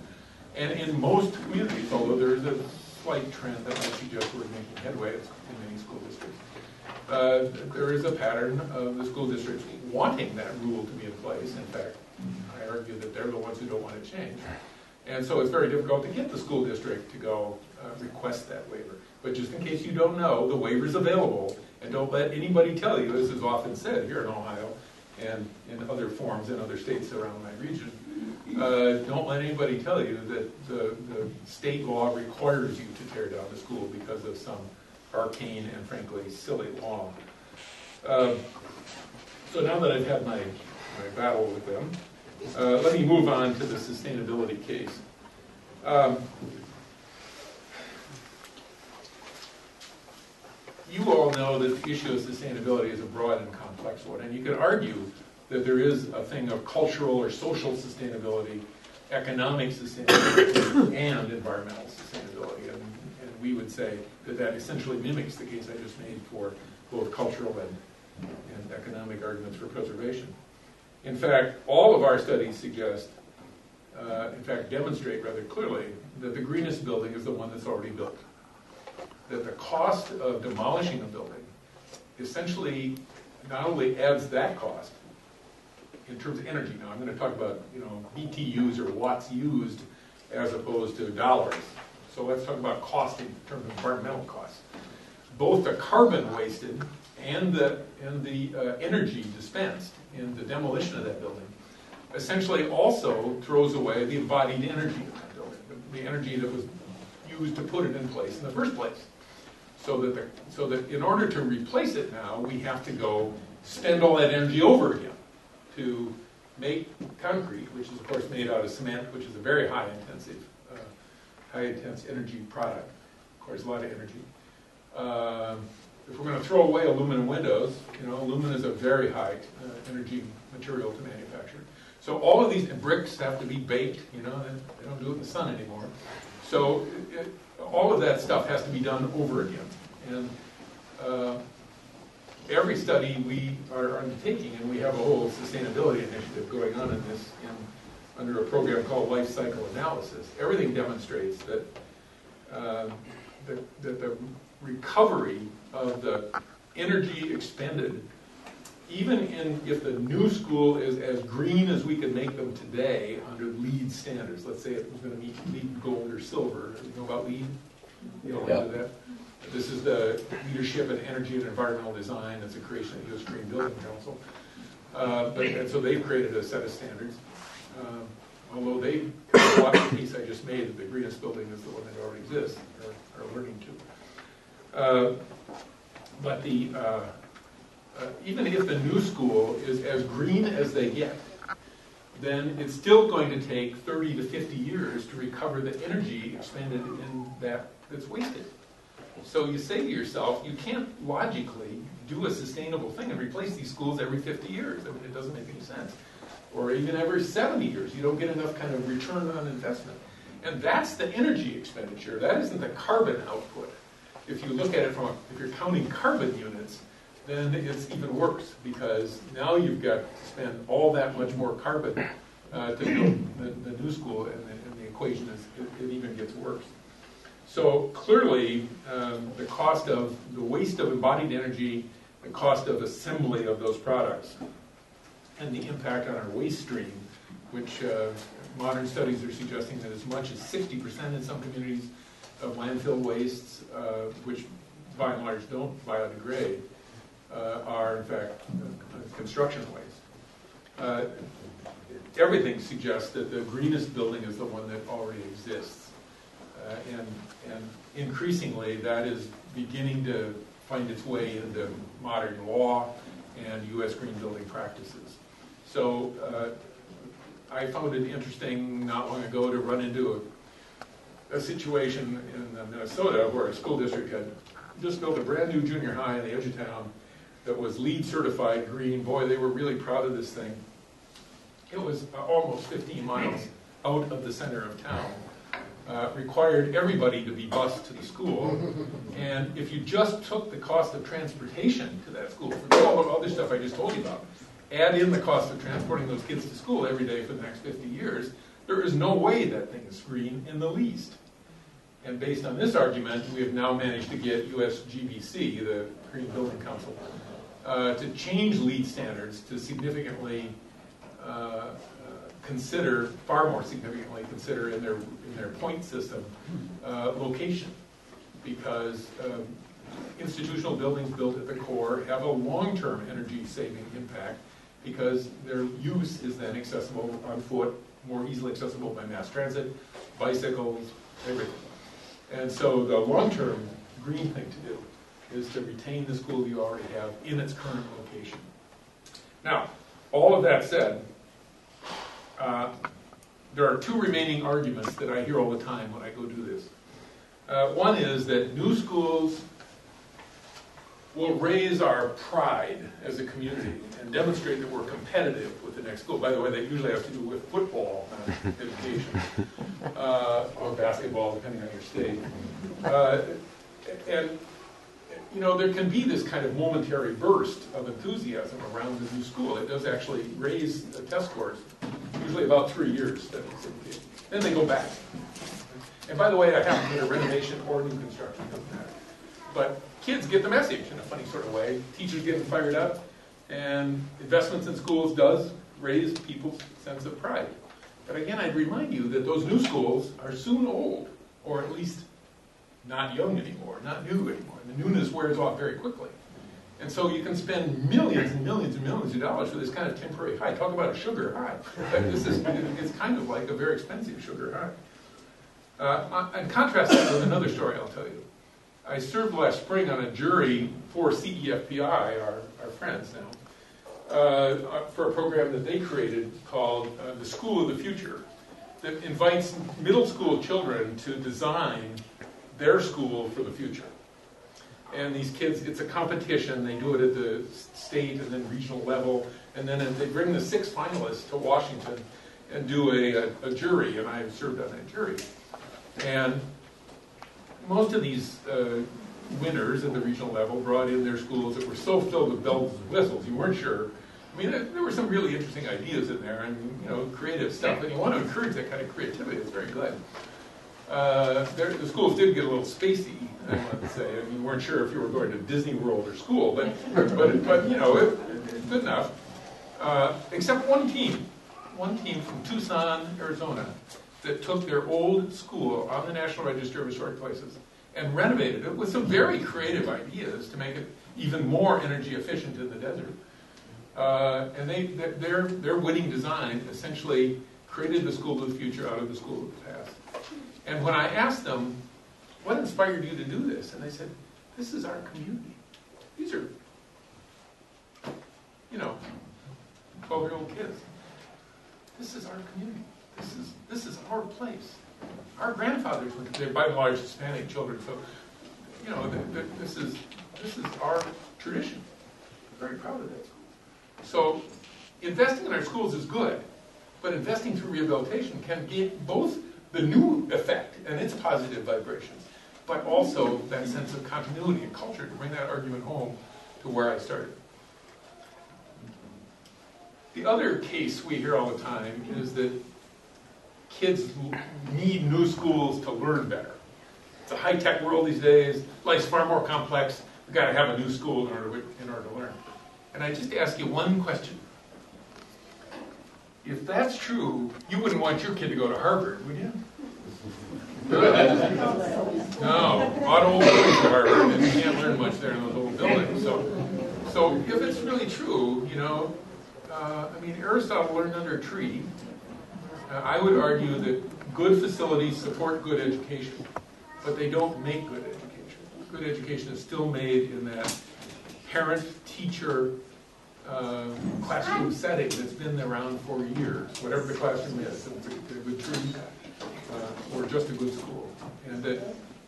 And in most communities, although there is a slight trend that might suggest we're making headway in many school districts, there is a pattern of the school districts wanting that rule to be in place. In fact, I argue that they're the ones who don't want it changed. And so it's very difficult to get the school district to go request that waiver. But just in case you don't know, the waiver is available, and don't let anybody tell you, as is often said here in Ohio and in other forms in other states around my region, don't let anybody tell you that the state law requires you to tear down the school because of some arcane and frankly silly law. So now that I've had my battle with them, let me move on to the sustainability case. You all know that the issue of sustainability is a broad and complex one, and you could argue that there is a thing of cultural or social sustainability, economic sustainability, and environmental sustainability. And we would say that that essentially mimics the case I just made for both cultural and economic arguments for preservation. In fact, all of our studies suggest, in fact demonstrate rather clearly, that the greenest building is the one that's already built. That the cost of demolishing a building essentially not only adds that cost in terms of energy. Now I'm going to talk about BTUs or watts used as opposed to dollars. So let's talk about cost in terms of environmental costs. Both the carbon wasted and the energy dispensed in the demolition of that building essentially also throws away the embodied energy of that building, the energy that was used to put it in place in the first place. So that in order to replace it now, we have to go spend all that energy over again to make concrete, which is of course made out of cement, which is a very high intense energy product, requires a lot of energy. If we're going to throw away aluminum windows, aluminum is a very high energy material to manufacture. So all of these bricks have to be baked, they don't do it in the sun anymore. So all of that stuff has to be done over again. And every study we are undertaking, and we have a whole sustainability initiative going on in this under a program called Life Cycle Analysis, everything demonstrates that the recovery of the energy expended, even if the new school is as green as we could make them today under LEED standards, let's say it was going to meet LEED Gold or Silver. You know about LEED? You know about that? This is the Leadership in Energy and Environmental Design. That's a creation of the U.S. Green Building Council. And so they've created a set of standards. Although they watch the piece I just made that the greenest building is the one that already exists, or learning to. But even if the new school is as green as they get, then it's still going to take 30 to 50 years to recover the energy expended in that's wasted. So you say to yourself, you can't logically do a sustainable thing and replace these schools every 50 years. I mean, it doesn't make any sense. Or even every 70 years. You don't get enough kind of return on investment. And that's the energy expenditure. That isn't the carbon output. If you look at it if you're counting carbon units, then it's even worse, because now you've got to spend all that much more carbon to build the new school, and the equation it even gets worse. So clearly, the cost of the waste of embodied energy, the cost of assembly of those products, and the impact on our waste stream, which modern studies are suggesting that as much as 60% in some communities of landfill wastes, which by and large don't biodegrade, are in fact construction waste. Everything suggests that the greenest building is the one that already exists. And increasingly that is beginning to find its way into modern law and U.S. green building practices. So I found it interesting not long ago to run into a situation in Minnesota where a school district had just built a brand new junior high on the edge of town that was LEED certified green. Boy, they were really proud of this thing. It was almost 15 miles out of the center of town. Required everybody to be bused to the school. And if you just took the cost of transportation to that school, forget all the other stuff I just told you about, add in the cost of transporting those kids to school every day for the next 50 years, there is no way that thing is green in the least. And based on this argument, we have now managed to get USGBC, the Green Building Council, to change LEED standards to significantly consider, far more significantly consider in their point system, location. Because institutional buildings built at the core have a long-term energy saving impact because their use is then accessible on foot, more easily accessible by mass transit, bicycles, everything. And so the long-term green thing to do is to retain the school you already have in its current location. Now, all of that said, there are two remaining arguments that I hear all the time when I go do this. One is that new schools will raise our pride as a community and demonstrate that we're competitive with the next school. By the way, that usually has to do with football education, or basketball, depending on your state. And you know, there can be this kind of momentary burst of enthusiasm around the new school. It does actually raise the test scores, usually about 3 years. Then they go back. And by the way, I haven't been a renovation or new construction, doesn't matter. But kids get the message in a funny sort of way. Teachers get fired up, and investments in schools does raise people's sense of pride. But again, I'd remind you that those new schools are soon old, or at least not young anymore, not new anymore. The newness wears off very quickly. And so you can spend millions and millions and millions of dollars for this kind of temporary high. Talk about a sugar high. But it's kind of like a very expensive sugar high. And contrast that with another story I'll tell you. I served last spring on a jury for CEFPI, our friends now, for a program that they created called the School of the Future, that invites middle school children to design their school for the future. And these kids, it's a competition. They do it at the state and then regional level. And then they bring the 6 finalists to Washington and do a jury. And I served on that jury. And most of these winners at the regional level brought in their schools that were so filled with bells and whistles, you weren't sure. I mean, there were some really interesting ideas in there and, you know, creative stuff. And you want to encourage that kind of creativity. It's very good. The schools did get a little spacey, I want to say. I mean, you weren't sure if you were going to Disney World or school, but you know, it's good enough. Except one team from Tucson, Arizona, that took their old school on the National Register of Historic Places and renovated it with some very creative ideas to make it even more energy efficient in the desert. And their winning design essentially created the school of the future out of the school of the past. And when I asked them, what inspired you to do this? And they said, this is our community. These are, you know, 12-year-old kids. This is our community. This is our place. Our grandfathers went there, by and large Hispanic children, so, you know, this is our tradition. We're very proud of that school. So investing in our schools is good, but investing through rehabilitation can get both the new effect and its positive vibrations, but also that sense of continuity and culture to bring that argument home to where I started. The other case we hear all the time is that kids need new schools to learn better. It's a high-tech world these days. Life's far more complex. We've got to have a new school in order to learn. And I just ask you one question. If that's true, you wouldn't want your kid to go to Harvard, would you? No, not old buildings at Harvard, and you can't learn much there in those old buildings. So if it's really true, I mean, Aristotle learned under a tree. I would argue that good facilities support good education, but they don't make good education. Good education is still made in that parent-teacher classroom setting that's been around for years, whatever the classroom is, it's a good tree or just a good school. And that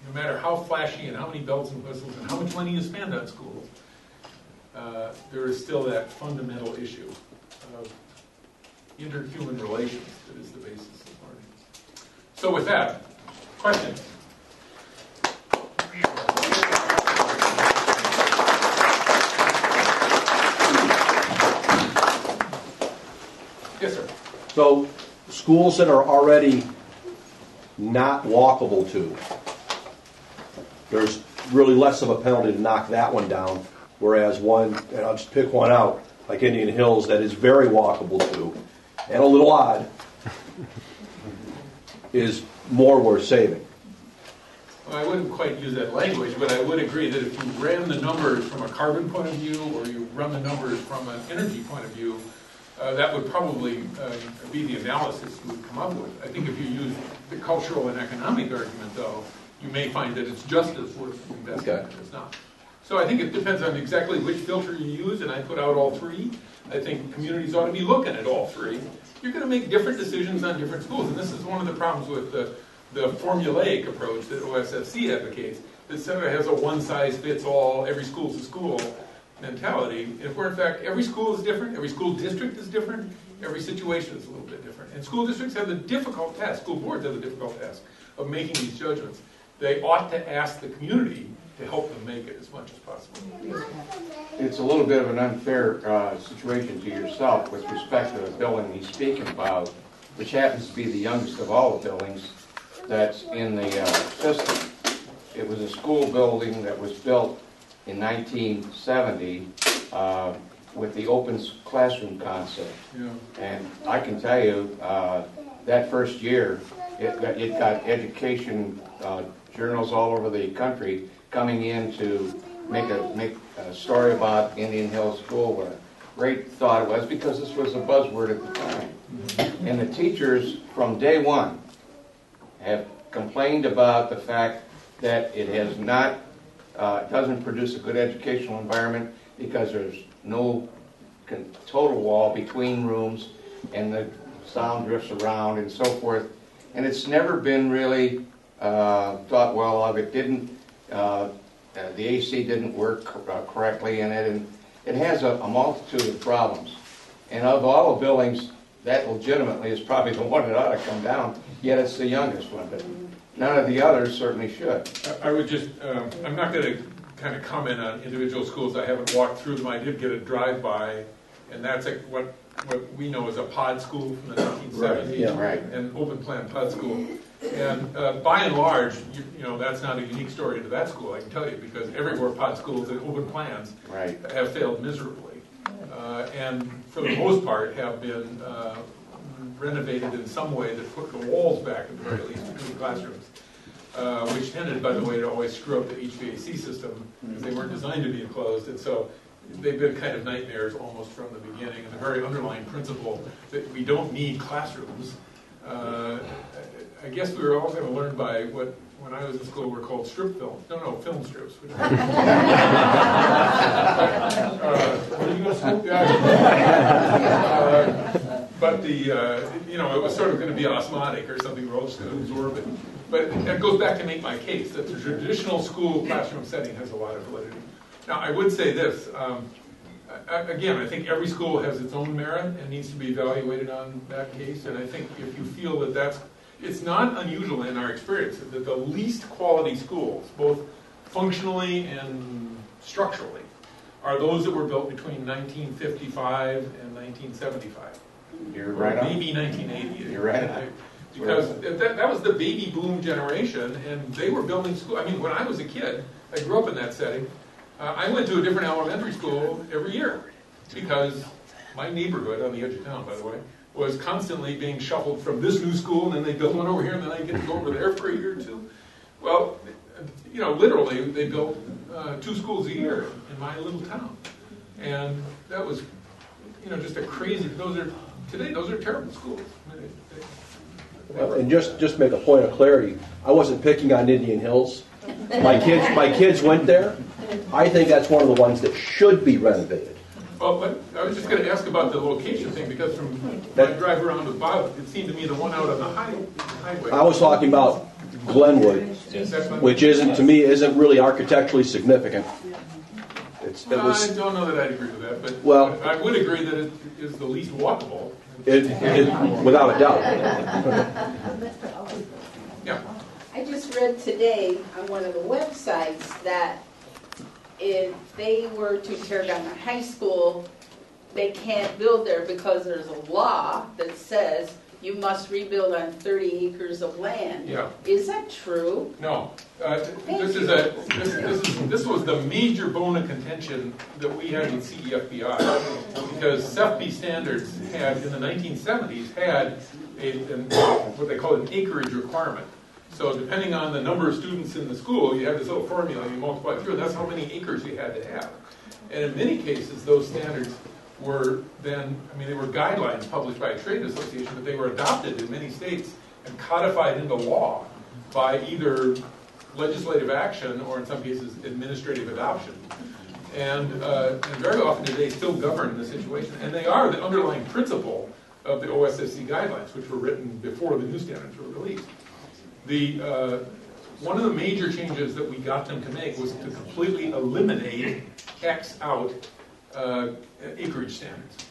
no matter how flashy and how many bells and whistles and how much money you spend on schools, there is still that fundamental issue of interhuman relations that is the basis of learning. So with that, questions? Yes, sir. So schools that are already not walkable to, there's really less of a penalty to knock that one down, whereas one, and I'll just pick one out, like Indian Hills, that is very walkable to, and a little odd, is more worth saving. Well, I wouldn't quite use that language, but I would agree that if you ran the numbers from a carbon point of view or you run the numbers from an energy point of view, that would probably be the analysis you would come up with. I think if you use the cultural and economic argument, though, you may find that it's just as worth investing as it's not. So I think it depends on exactly which filter you use, and I put out all three. I think communities ought to be looking at all three. You're going to make different decisions on different schools, and this is one of the problems with the formulaic approach that OSFC advocates, that sort of has a one-size-fits-all, every school's a school mentality. If we're in fact, every school is different, every school district is different, every situation is a little bit different. And school districts have the difficult task, school boards have the difficult task of making these judgments. They ought to ask the community to help them make it as much as possible. It's a little bit of an unfair situation to yourself with respect to the building he's speaking about, which happens to be the youngest of all the buildings that's in the system. It was a school building that was built in 1970 with the open classroom concept. Yeah. And I can tell you, that first year, it got education journals all over the country coming in to make a story about Indian Hill School. What a great thought it was, because this was a buzzword at the time. Mm-hmm. And the teachers from day one have complained about the fact that it has not, doesn't produce a good educational environment because there's no total wall between rooms and the sound drifts around and so forth. And it's never been really thought well of. It didn't, the AC didn't work correctly in it, and it has a multitude of problems. And of all the buildings, that legitimately is probably the one that ought to come down, yet it's the youngest one. But none of the others certainly should. I would just, I'm not going to kind of comment on individual schools. I haven't walked through them. I did get a drive-by, and that's what we know as a pod school from the 1970s, right, yeah, right. An open plan pod school. And by and large, you know, that's not a unique story to that school, I can tell you, because everywhere pod schools and open plans right. have failed miserably. And for the most part have been renovated in some way that put the walls back at the very least between classrooms, which tended, by the way, to always screw up the HVAC system because they weren't designed to be enclosed. And so they've been kind of nightmares almost from the beginning. And the very underlying principle that we don't need classrooms, I guess we were all going to learn by what, when I was in school, were called strip films. No, film strips. What are you going to school? But you know, it was sort of going to be osmotic or something. We're all just going to absorb it. But that goes back to make my case that the traditional school classroom setting has a lot of validity. Now, I would say this. Again, I think every school has its own merit and needs to be evaluated on that case. And I think if you feel that it's not unusual in our experience that the least quality schools, both functionally and structurally, are those that were built between 1955 and 1975. You're right on. Maybe 1980. You're right on. Because that was the baby boom generation, and they were building school. I mean, when I was a kid, I grew up in that setting. I went to a different elementary school every year because my neighborhood, on the edge of town, by the way, was constantly being shuffled from this new school, and then they built one over here, and then I get to go over there for a year or two. Well, you know, literally, they built 2 schools a year in my little town, and that was, you know, just a crazy. Today, those are terrible schools. I mean, And just make a point of clarity, I wasn't picking on Indian Hills. My kids went there. I think that's one of the ones that should be renovated. Well, but I was just going to ask about the location thing, because from my drive around with Bob, it seemed to me the one out on the highway. I was talking about Glenwood, which to me isn't really architecturally significant. I don't know that I'd agree with that, but well, I would agree that it is the least walkable. Without a doubt. Yeah. I just read today on one of the websites that if they were to tear down a high school, they can't build there because there's a law that says you must rebuild on 30 acres of land. Yeah. Is that true? No. This was the major bone of contention that we had with CEFBI, because CEFB standards had, in the 1970s, had what they call an acreage requirement. So depending on the number of students in the school, you have this little formula, you multiply through, and that's how many acres you had to have. And in many cases, those standards were then, I mean, they were guidelines published by a trade association, but they were adopted in many states and codified into law by either legislative action or, in some cases, administrative adoption. And very often today still govern the situation. And they are the underlying principle of the OSSC guidelines, which were written before the new standards were released. One of the major changes that we got them to make was to completely eliminate X out acreage standards.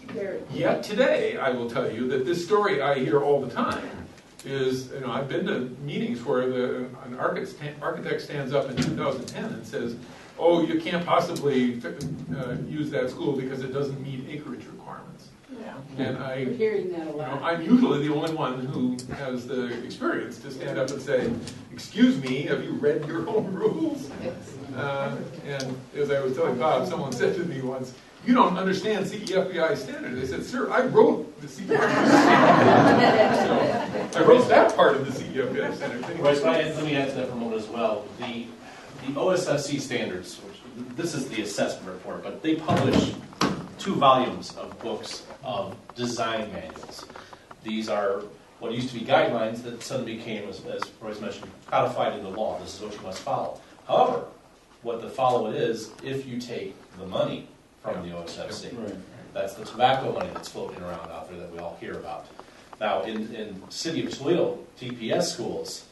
Yet today, I will tell you that this story I hear all the time is, you know, I've been to meetings where an architect stands up in 2010 and says, oh, you can't possibly use that school because it doesn't meet acreage requirements. Yeah. And We're hearing that a lot. I'm usually the only one who has the experience to stand up and say, excuse me, have you read your own rules? And as I was telling Bob, someone said to me once, you don't understand CEFBI standards. I said, sir, I wrote the CEFBI standards. So I wrote that part of the CEFBI standards. Royce, let me answer that for a moment as well. The OSSC standards, which this is the assessment report, but they publish 2 volumes of books of design manuals. These are what used to be guidelines that suddenly became, as Royce mentioned, codified into law. This is what you must follow. However, what the follow is, if you take the money from the OSSC, that's the tobacco money that's floating around out there that we all hear about. Now, in City of Toledo, TPS schools,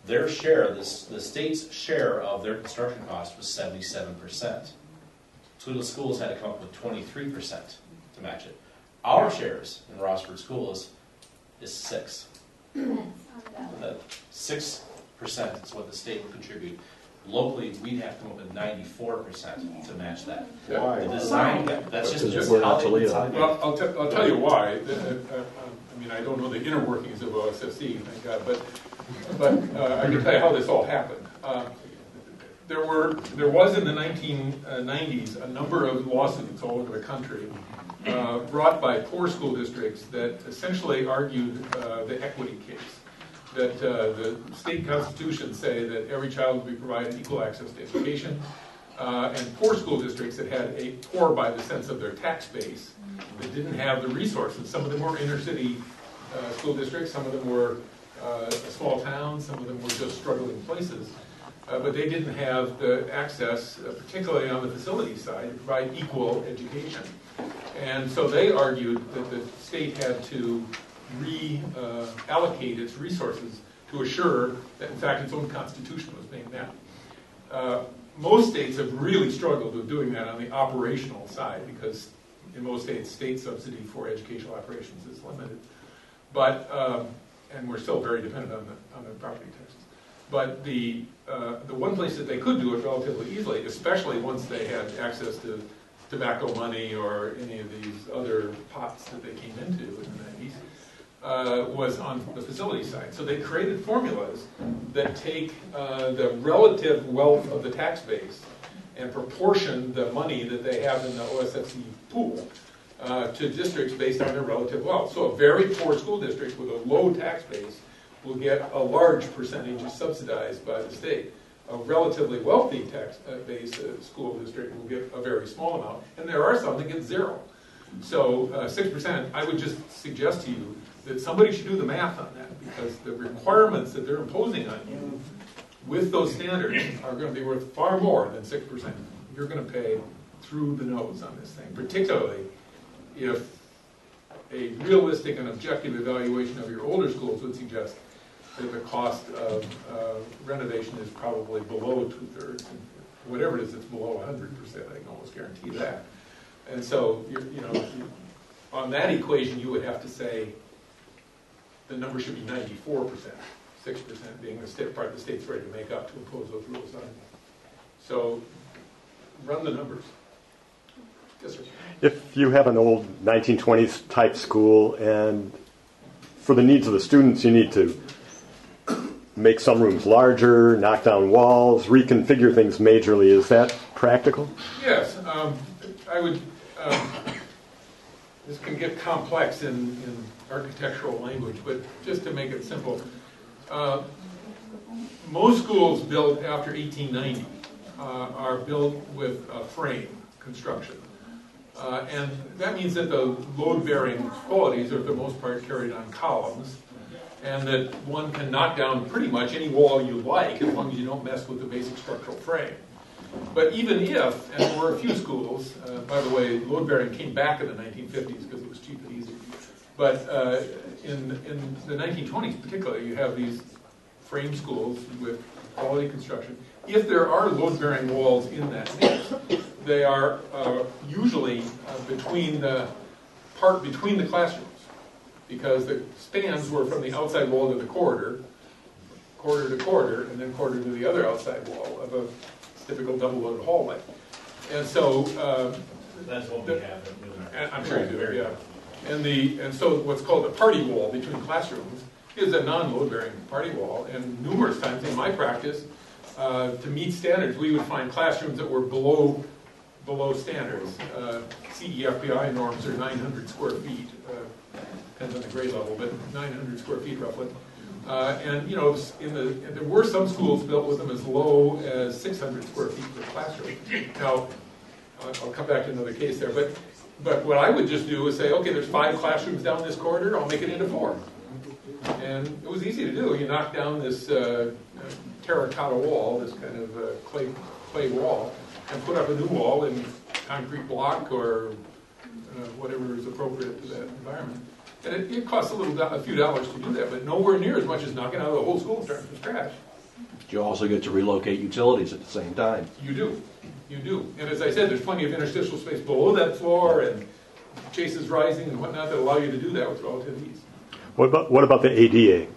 their share, the state's share of their construction cost was 77%. Toledo schools had to come up with 23% to match it. Our shares in Rossford schools is 6%. 6% is what the state would contribute. Locally, we'd have to come up with 94% to match that. Why? The design, that's just we're how not they Toledo. Well, I'll tell you why. I mean, I don't know the inner workings of OSSC, thank God, but I can tell you how this all happened. There was in the 1990s a number of lawsuits all over the country brought by poor school districts that essentially argued the equity case. That the state constitutions say that every child will be provided equal access to education, and poor school districts that had poor by the sense of their tax base, that didn't have the resources. Some of them were inner city school districts, some of them were small towns, some of them were just struggling places. But they didn't have the access, particularly on the facility side, to provide equal education. And so they argued that the state had to reallocate its resources to assure that, in fact, its own constitution was being met. Most states have really struggled with doing that on the operational side because in most states, state subsidy for educational operations is limited. But, and we're still very dependent on the property taxes. But the one place that they could do it relatively easily, especially once they had access to tobacco money or any of these other pots that they came into in the 90s, was on the facility side. So they created formulas that take the relative wealth of the tax base and proportion the money that they have in the OSFC pool to districts based on their relative wealth. So a very poor school district with a low tax base will get a large percentage subsidized by the state. A relatively wealthy tax base school district will get a very small amount, and there are some that get zero. So 6%, I would just suggest to you that somebody should do the math on that, because the requirements that they're imposing on you with those standards are going to be worth far more than 6%. You're going to pay through the nose on this thing, particularly if a realistic and objective evaluation of your older schools would suggest that the cost of renovation is probably below 2/3. Whatever it is, it's below 100%. I can almost guarantee that. And so, on that equation, you would have to say the number should be 94%, 6% being the part the state's ready to make up to impose those rules on. So, run the numbers. Yes, sir. If you have an old 1920s type school and for the needs of the students you need to make some rooms larger, knock down walls, reconfigure things majorly, is that practical? Yes. I would, this can get complex in architectural language, but just to make it simple, most schools built after 1890 are built with a frame construction. And that means that the load-bearing qualities are for the most part carried on columns, and that one can knock down pretty much any wall you like as long as you don't mess with the basic structural frame. But even if, and there were a few schools, by the way, load-bearing came back in the 1950s because it was cheap and easy, but in the 1920s particularly, you have these frame schools with quality construction. If there are load-bearing walls in that mix, they are usually between the classrooms, because the spans were from the outside wall to the corridor to corridor, and then corridor to the other outside wall of a typical double-loaded hallway. And so that's what we have. I'm sure you do, yeah. And so what's called the party wall between classrooms is a non-load-bearing party wall. And numerous times in my practice, to meet standards, we would find classrooms that were below standards. CEFPI norms are 900 square feet. Depends on the grade level, but 900 square feet roughly. And there were some schools built with them as low as 600 square feet per classroom. Now, I'll come back to another case there, but what I would just do is say, okay, there's 5 classrooms down this corridor, I'll make it into 4. And it was easy to do. You knock down this terracotta wall, this kind of clay wall, and put up a new wall in concrete block or whatever is appropriate to that environment. And it costs a few dollars to do that, but nowhere near as much as knocking out the whole school starting from scratch. You also get to relocate utilities at the same time. You do. And as I said, there's plenty of interstitial space below that floor and chases rising and whatnot that allow you to do that with relative ease. What about the ADA?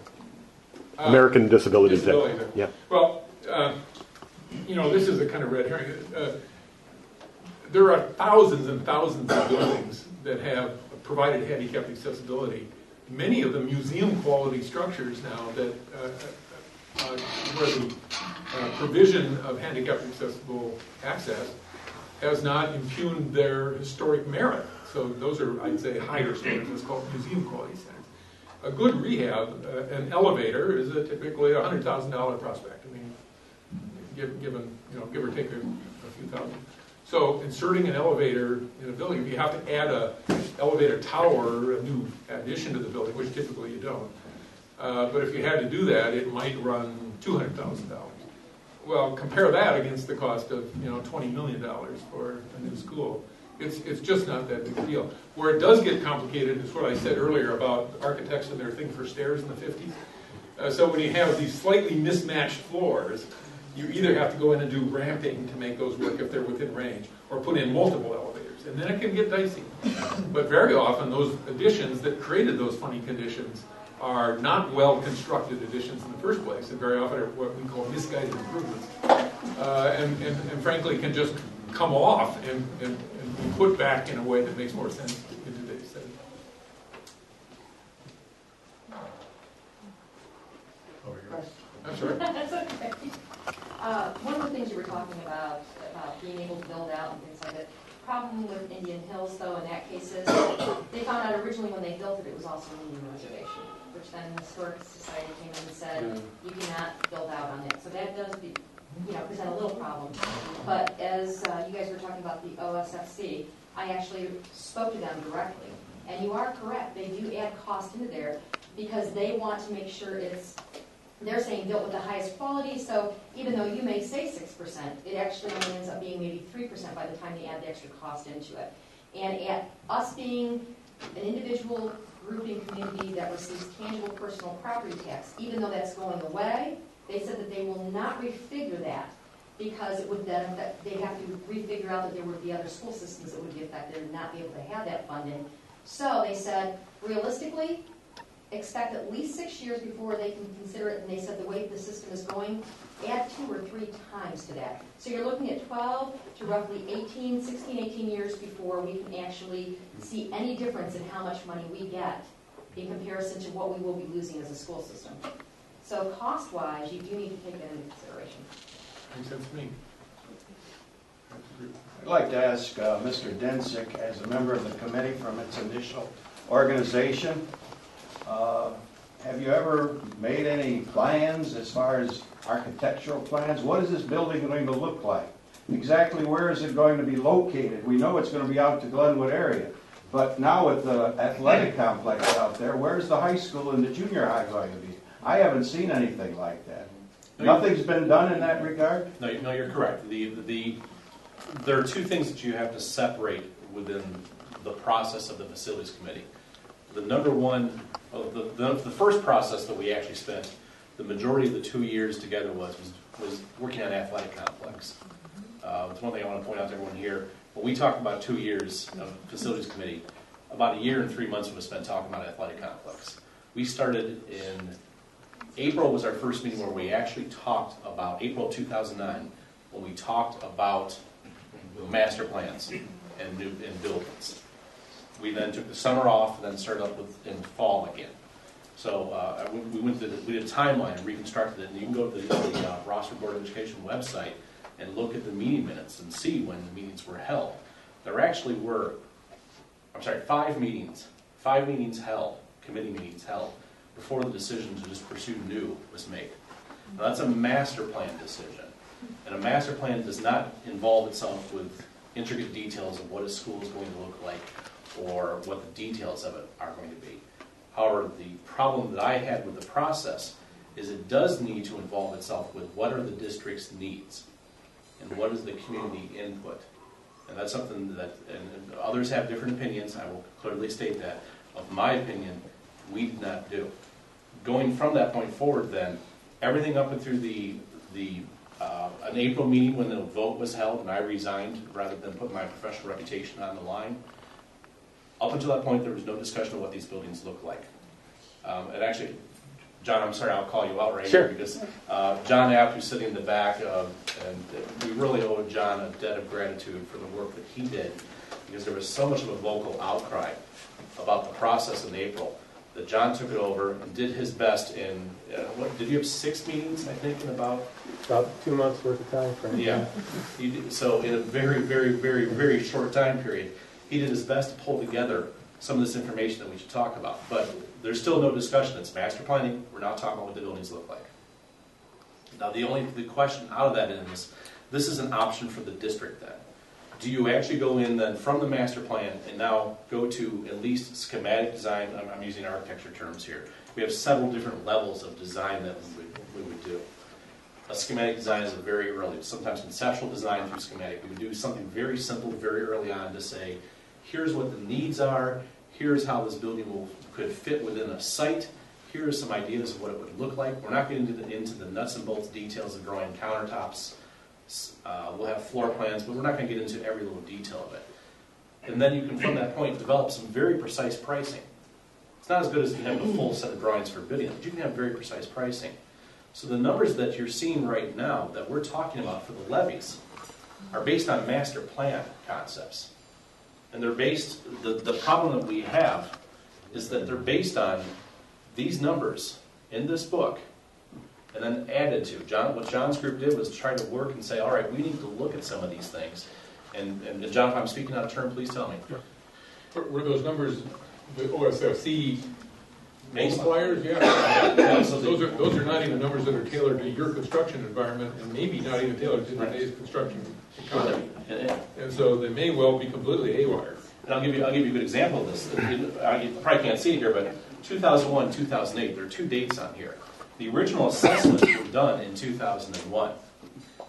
American Disability Act. Yeah. Well, this is a kind of red herring. There are thousands and thousands of buildings that have provided handicapped accessibility. Many of the museum quality structures now that where the provision of handicapped accessible access has not impugned their historic merit. So those are, I'd say, higher standards. It's called museum quality standards. A good rehab, an elevator, is typically a $100,000 prospect. I mean, give or take a few thousand. So inserting an elevator in a building, if you have to add a elevator tower, a new addition to the building, which typically you don't. But if you had to do that, it might run $200,000. Well, compare that against the cost of $20 million for a new school. It's just not that big a deal. Where it does get complicated is what I said earlier about architects and their thing for stairs in the 50s. So when you have these slightly mismatched floors, you either have to go in and do ramping to make those work if they're within range, or put in multiple elevators, and then it can get dicey. But very often those additions that created those funny conditions are not well-constructed additions in the first place, and very often are what we call misguided improvements, and frankly can just come off and put back in a way that makes more sense in today's setting. Over here. I'm sorry. That's okay. One of the things you were talking about being able to build out and things like that. Problem with Indian Hills, though, in that case is they found out originally when they built it, it was also an Indian reservation, which then the Historic Society came in and said, you cannot build out on it. So that does present a little problem. But as you guys were talking about the OSFC, I actually spoke to them directly. And you are correct, they do add cost into there because they want to make sure they're saying built with the highest quality, so even though you may say 6%, it actually only ends up being maybe 3% by the time they add the extra cost into it. And at us being an individual grouping community that receives tangible personal property tax, even though that's going away, they said that they will not refigure that because it would then they'd have to refigure out that there would be other school systems that would be affected and not be able to have that funding. So they said, realistically, expect at least 6 years before they can consider it, and they said the way the system is going, add 2 or 3 times to that. So you're looking at 12 to roughly 18 years before we can actually see any difference in how much money we get in comparison to what we will be losing as a school system. So cost-wise, you do need to take that into consideration. Makes sense to me. I'd like to ask Mr. Densick, as a member of the committee from its initial organization, have you ever made any plans as far as architectural plans? What is this building going to look like? Exactly where is it going to be located? We know it's going to be out to Glenwood area. But now with the athletic complex out there, where's the high school and the junior high going to be? I haven't seen anything like that. Nothing's been done in that regard? No, you're correct. There are 2 things that you have to separate within the process of the facilities committee. The number one, the first process that we actually spent the majority of the 2 years together was working on athletic complex. It's one thing I want to point out to everyone here. When we talk about 2 years of facilities committee, about 1 year and 3 months was spent talking about athletic complex. We started in April was our first meeting where we actually talked about April 2009 when we talked about master plans and buildings. We then took the summer off and then started up in fall again. So we did a timeline and reconstructed it. And you can go to the Rossford Board of Education website and look at the meeting minutes and see when the meetings were held. There actually were, 5 meetings. 5 meetings held, committee meetings held, before the decision to just pursue new was made. Now that's a master plan decision. And a master plan does not involve itself with intricate details of what a school is going to look like or what the details of it are going to be. However, the problem that I had with the process is it does need to involve itself with what are the district's needs and what is the community input. And that's something that, and others have different opinions, I will clearly state that. Of my opinion, we did not do. Going from that point forward then, everything up and through an April meeting when the vote was held and I resigned rather than put my professional reputation on the line, up until that point there was no discussion of what these buildings look like. And actually, John, I'm sorry, I'll call you out right here because John Abt, who's sitting in the back, and we really owe John a debt of gratitude for the work that he did because there was so much of a vocal outcry about the process in April that John took it over and did his best in, what, did you have 6 meetings, I think, in about 2 months worth of time frame. Yeah. So in a very, very, very, very short time period, he did his best to pull together some of this information that we should talk about. But there's still no discussion. It's master planning. We're not talking about what the buildings look like. Now, the question out of that is, this is an option for the district then. Do you actually go in then from the master plan and now go to at least schematic design? I'm using architecture terms here. We have several different levels of design that we would do. A schematic design is a very early, sometimes conceptual design through schematic. We would do something very simple very early on to say, here's what the needs are, here's how this building could fit within a site, here's some ideas of what it would look like. We're not getting into the nuts and bolts details of drawing countertops. We'll have floor plans, but we're not going to get into every little detail of it. And then you can, from that point, develop some very precise pricing. It's not as good as you have a full set of drawings for bidding, but you can have very precise pricing. So the numbers that you're seeing right now that we're talking about for the levies are based on master plan concepts. And they're based, the problem that we have is that they're based on these numbers in this book and then added to. What John's group did was try to work and say, all right, we need to look at some of these things. And John, if I'm speaking out of turn, please tell me. Were those numbers the OSFC multipliers? Yeah. Yeah, so Those are not even numbers that are tailored to your construction environment, and maybe not even tailored to today's construction economy. And so they may well be completely haywire. And I'll give you a good example of this. You probably can't see it here, but 2001, 2008, there are 2 dates on here. The original assessments were done in 2001.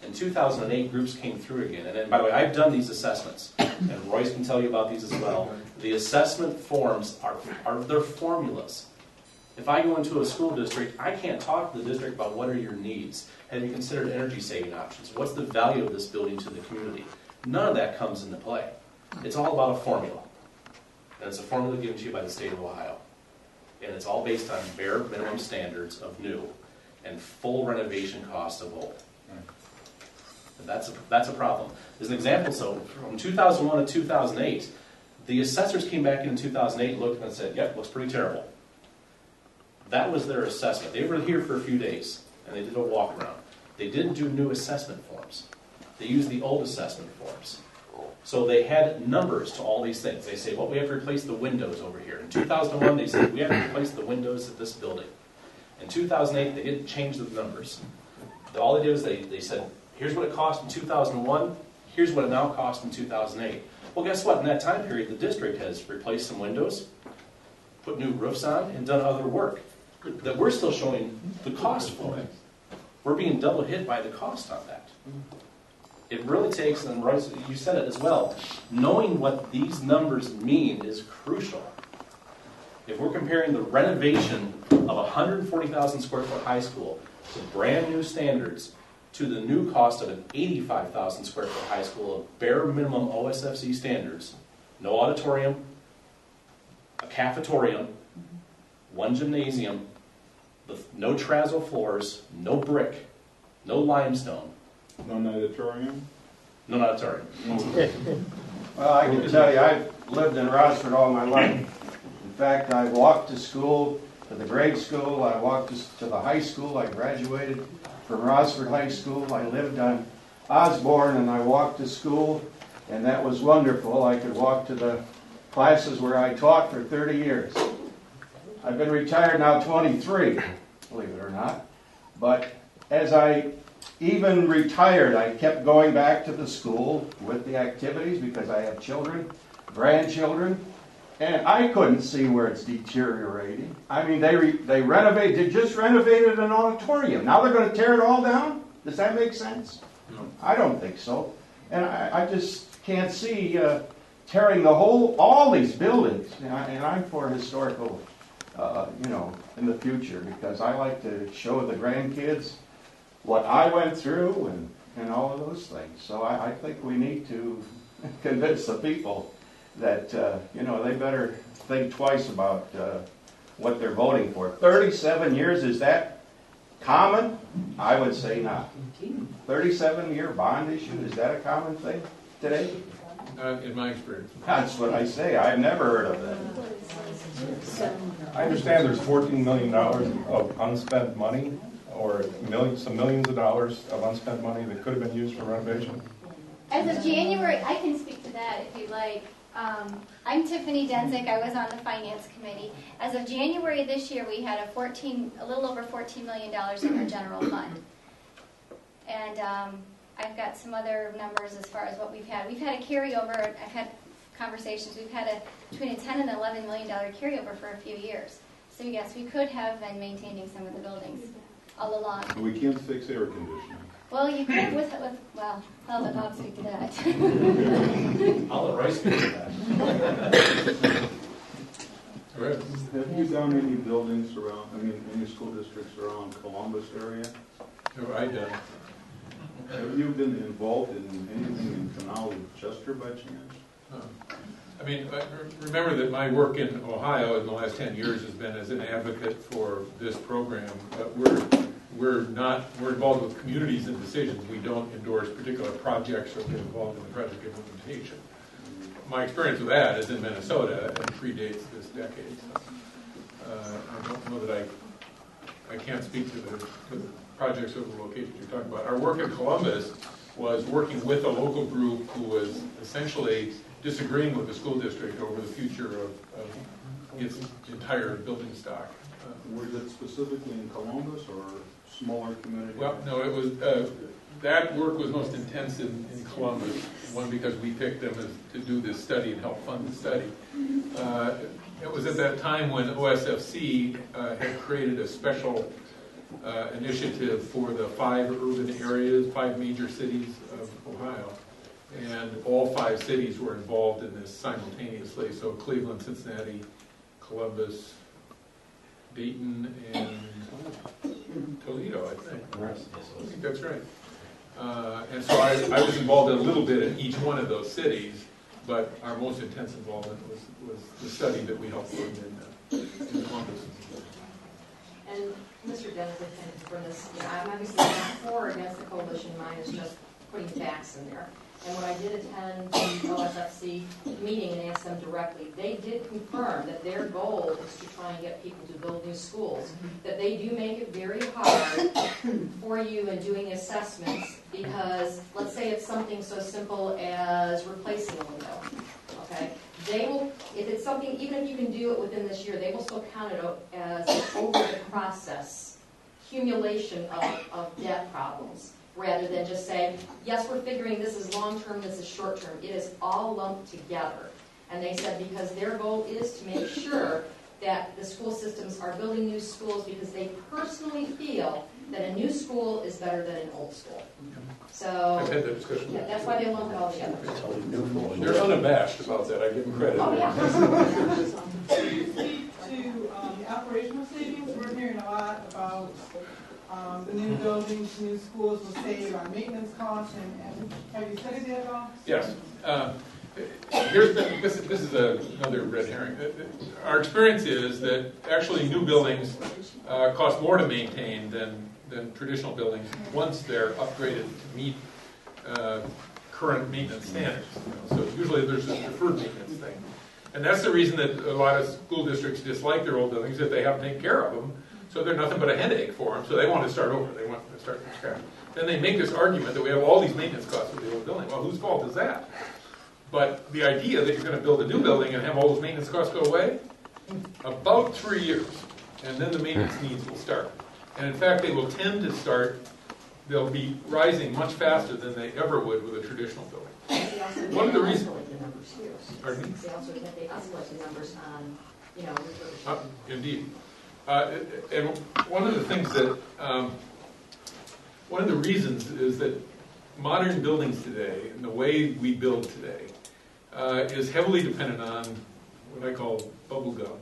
In 2008, groups came through again. And then, by the way, I've done these assessments, and Royce can tell you about these as well. The assessment forms are their formulas. If I go into a school district, I can't talk to the district about what are your needs. Have you considered energy saving options? What's the value of this building to the community? None of that comes into play. It's all about a formula. And it's a formula given to you by the state of Ohio. And it's all based on bare minimum standards of new and full renovation costs of old. And that's a problem. As an example, so from 2001 to 2008, the assessors came back in 2008, looked and said, yep, looks pretty terrible. That was their assessment. They were here for a few days, and they did a walk around. They didn't do new assessment forms. They used the old assessment forms. So they had numbers to all these things. They say, well, we have to replace the windows over here. In 2001, they said, we have to replace the windows at this building. In 2008, they didn't change the numbers. All they did was they said, here's what it cost in 2001, here's what it now costs in 2008. Well, guess what? In that time period, the district has replaced some windows, put new roofs on, and done other work that we're still showing the cost for. We're being double hit by the cost on that. It really takes, and Royce, you said it as well, knowing what these numbers mean is crucial. If we're comparing the renovation of a 140,000 square foot high school to brand new standards to the new cost of an 85,000 square foot high school of bare minimum OSFC standards, no auditorium, a cafetorium, 1 gymnasium, no terrazzo floors, no brick, no limestone. No auditorium? No auditorium. Well, I can tell you, I've lived in Rossford all my life. In fact, I walked to school, to the grade school. I walked to the high school. I graduated from Rossford High School. I lived on Osborne, and I walked to school, and that was wonderful. I could walk to the classes where I taught for 30 years. I've been retired now 23, believe it or not. But as I even retired, I kept going back to the school with the activities because I have children, grandchildren, and I couldn't see where it's deteriorating. I mean, they just renovated an auditorium. Now they're going to tear it all down? Does that make sense? No. I don't think so. And I just can't see tearing all these buildings. And I'm for historical, in the future, because I like to show the grandkids what I went through and all of those things. So I think we need to convince the people that, they better think twice about what they're voting for. 37 years, is that common? I would say not. 37-year bond issue, is that a common thing today? In my experience. That's what I say. I've never heard of that. I understand there's $14 million of unspent money, or some millions of dollars of unspent money that could have been used for renovation. As of January, I can speak to that if you'd like. I'm Tiffany Denzik. I was on the Finance Committee. As of January this year, we had a little over $14 million in our general fund. And I've got some other numbers as far as what we've had. We've had a carryover. I've had conversations. We've had between a $10 and $11 million carryover for a few years. So yes, we could have been maintaining some of the buildings all along. We can't fix air conditioning. Well, you could well, I'll let Bob speak to that. I'll let Royce speak to that. All right. Have you done any buildings around, any school districts around Columbus area? No, I don't. Have you been involved in anything in Canal Chester by chance? Remember that my work in Ohio in the last 10 years has been as an advocate for this program. But we're involved with communities and decisions. We don't endorse particular projects or get involved in the project implementation. My experience with that is in Minnesota and predates this decade. So, I don't know that I can't speak to the projects or the locations you're talking about. Our work in Columbus was working with a local group who was essentially disagreeing with the school district over the future of its entire building stock. Was it specifically in Columbus or smaller communities? Well, no, it was, that work was most intense in Columbus, one because we picked them to do this study and help fund the study. It was at that time when OSFC had created a special initiative for the 5 urban areas, 5 major cities of Ohio. And all 5 cities were involved in this simultaneously. So Cleveland, Cincinnati, Columbus, Dayton, and Toledo, I think. I think that's right. And so I was involved a little bit in each one of those cities, but our most intense involvement was the study that we helped fund in Columbus. And Mr. Dennis, I tend to bring this, I'm obviously not for or against the coalition, mine is just putting facts in there. And when I did attend the OSFC meeting and asked them directly, they did confirm that their goal is to try and get people to build new schools. That they do make it very hard for you in doing assessments because, let's say it's something so simple as replacing a window, okay? They will, if it's something, even if you can do it within this year, they will still count it as over the process, accumulation of debt problems. Rather than just say, yes, we're figuring this is long-term, this is short-term. It is all lumped together. And they said because their goal is to make sure that the school systems are building new schools because they personally feel that a new school is better than an old school. So I've had that discussion. Yeah, that's why they lump it all together. They're unabashed about that. I give them credit. Oh, yeah. To the operational savings, we're hearing a lot about the new buildings, new schools will save on maintenance costs, and have you studied that at all? Yes. This is another red herring. Our experience is that actually new buildings cost more to maintain than traditional buildings once they're upgraded to meet current maintenance standards. So usually there's a deferred maintenance thing. And that's the reason that a lot of school districts dislike their old buildings, that they have to take care of them. So they're nothing but a headache for them. So they want to start over. They want to start from scratch. Then they make this argument that we have all these maintenance costs with the old building. Well, whose fault is that? But the idea that you're going to build a new building and have all those maintenance costs go away, about 3 years, and then the maintenance needs will start. And in fact, they will tend to start. They'll be rising much faster than they ever would with a traditional building. One of the reasons. Pardon me? They also they escalate the numbers on, refurbishment. Indeed. And one of the things that, one of the reasons is that modern buildings today, and the way we build today, is heavily dependent on what I call bubble gum.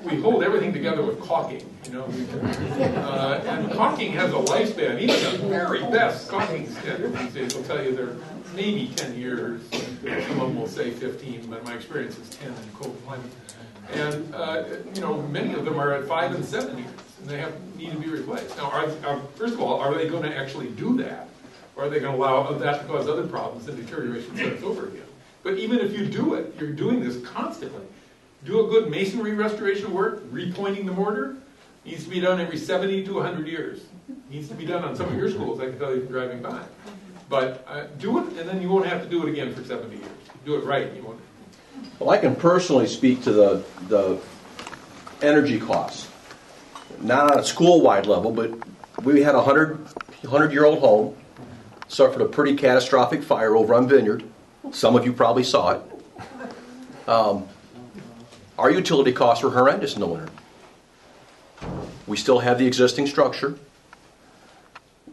We hold everything together with caulking, and caulking has a lifespan. Even the very best caulking standards these days will tell you they're maybe 10 years. Some of them will say 15, but my experience is 10 in cold climate. And many of them are at 5 and 7 years, and they need to be replaced. Now, first of all, are they going to actually do that, or are they going to allow that to cause other problems and deterioration starts over again? But even if you do it, you're doing this constantly. Do a good masonry restoration work, repointing the mortar, needs to be done every 70 to 100 years. Needs to be done on some of your schools, I can tell you from driving by. But do it, and then you won't have to do it again for 70 years. Do it right, you won't. Well, I can personally speak to the energy costs. Not on a school-wide level, but we had a 100-year-old home, suffered a pretty catastrophic fire over on Vineyard. Some of you probably saw it. Our utility costs were horrendous in the winter. We still have the existing structure.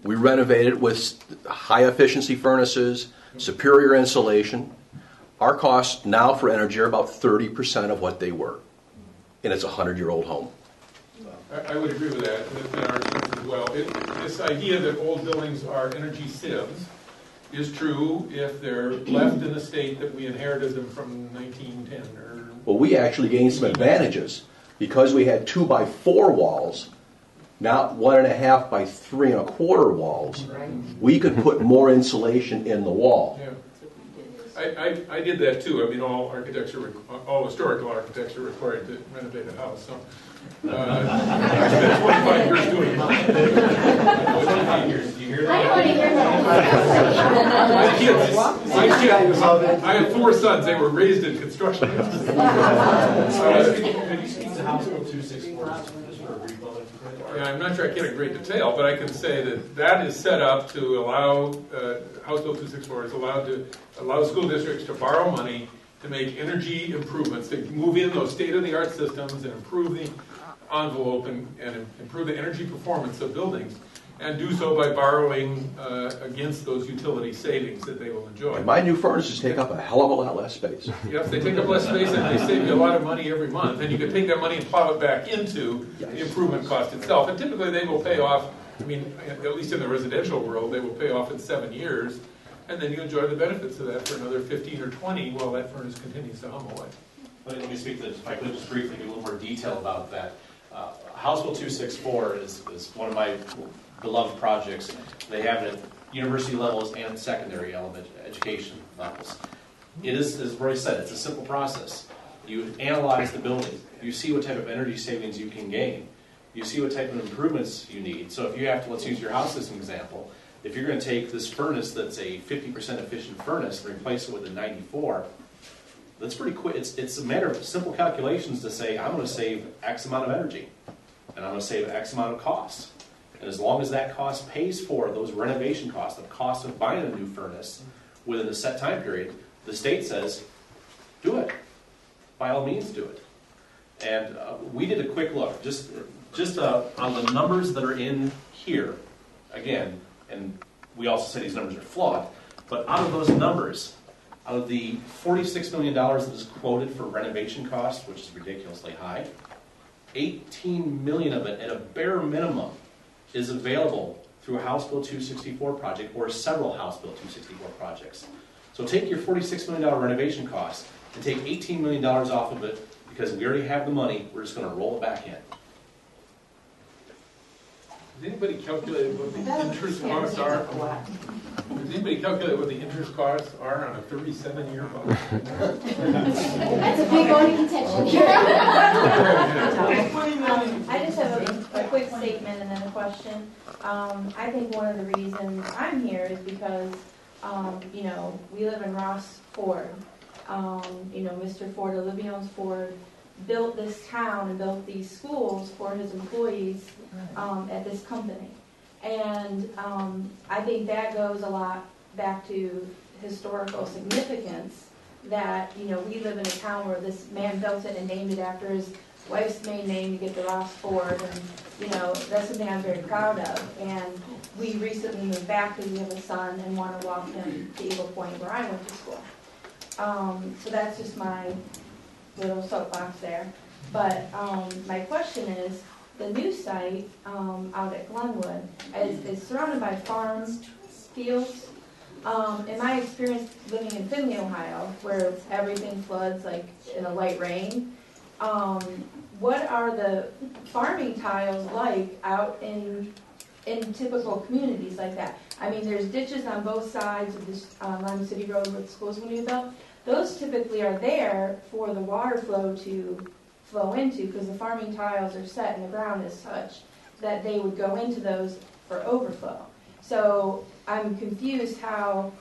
We renovated with high-efficiency furnaces, superior insulation. Our costs now for energy are about 30% of what they were. And it's a 100-year-old home. I would agree with that in our sense as well. This idea that old buildings are energy sieves is true if they're left in the state that we inherited them from 1910. Or Well, we actually gained some advantages. Because we had 2x4 walls, not 1.5 by 3 1/4 walls, we could put more insulation in the wall. Yeah. I did that too. I mean, all historical architects are required to renovate a house. So I spent 25 years doing mine. 25 years. Do you hear that? I want to hear that. My kids, I have 4 sons. They were raised in construction houses. Could you speak to House Bill 264 just for a brief moment? Yeah, I'm not sure I can in great detail, but I can say that that is set up to allow, House Bill 264 is allowed to allow school districts to borrow money to make energy improvements, to move in those state-of-the-art systems and improve the envelope and improve the energy performance of buildings, and do so by borrowing against those utility savings that they will enjoy. And my new furnaces take up a hell of a lot less space. Yes, they take up less space and they save you a lot of money every month. And you can take that money and plow it back into the improvement cost itself. And typically they will pay off, I mean, at least in the residential world, they will pay off in 7 years. And then you enjoy the benefits of that for another 15 or 20 while that furnace continues to hum away. Let me speak to this, if I could just briefly give a little more detail about that. House Bill 264 is one of my beloved projects. They have it at university levels and secondary element education levels. It is, as Royce said, it's a simple process. You analyze the building. You see what type of energy savings you can gain. You see what type of improvements you need. So if you have to, let's use your house as an example. If you're going to take this furnace that's a 50% efficient furnace and replace it with a 94, that's pretty quick. It's a matter of simple calculations to say, I'm going to save X amount of energy, and I'm going to save X amount of cost. And as long as that cost pays for those renovation costs, the cost of buying a new furnace within a set time period, the state says, do it. By all means, do it. And we did a quick look, just on the numbers that are in here, again, and we also say these numbers are flawed, but out of those numbers, out of the $46 million that is quoted for renovation costs, which is ridiculously high, 18 million of it, at a bare minimum, is available through a House Bill 264 project or several House Bill 264 projects. So take your $46 million renovation cost and take $18 million off of it, because we already have the money, we're just going to roll it back in. Has anybody calculated what the interest costs are? Has anybody calculated what the interest costs are on a 37-year bond? That's a big one in contention here. I just have a quick statement and then a question. I think one of the reasons I'm here is because, we live in Rossford. Mr. Ford, Olivion's Ford, built this town and built these schools for his employees at this company. And I think that goes a lot back to historical significance, that, we live in a town where this man built it and named it after his wife's maiden name to get the Ross Ford, and, that's something I'm very proud of. And we recently moved back because we have a son and want to walk him to Eagle Point where I went to school. So that's just my little soapbox there. But my question is, the new site out at Glenwood is surrounded by farms, fields. In my experience living in Findlay, Ohio, where everything floods like in a light rain, what are the farming tiles like out in typical communities like that? I mean, there's ditches on both sides of this Lima City Road where the school's going to be built. Those typically are there for the water flow to flow into, because the farming tiles are set in the ground as such that they would go into those for overflow. So I'm confused how,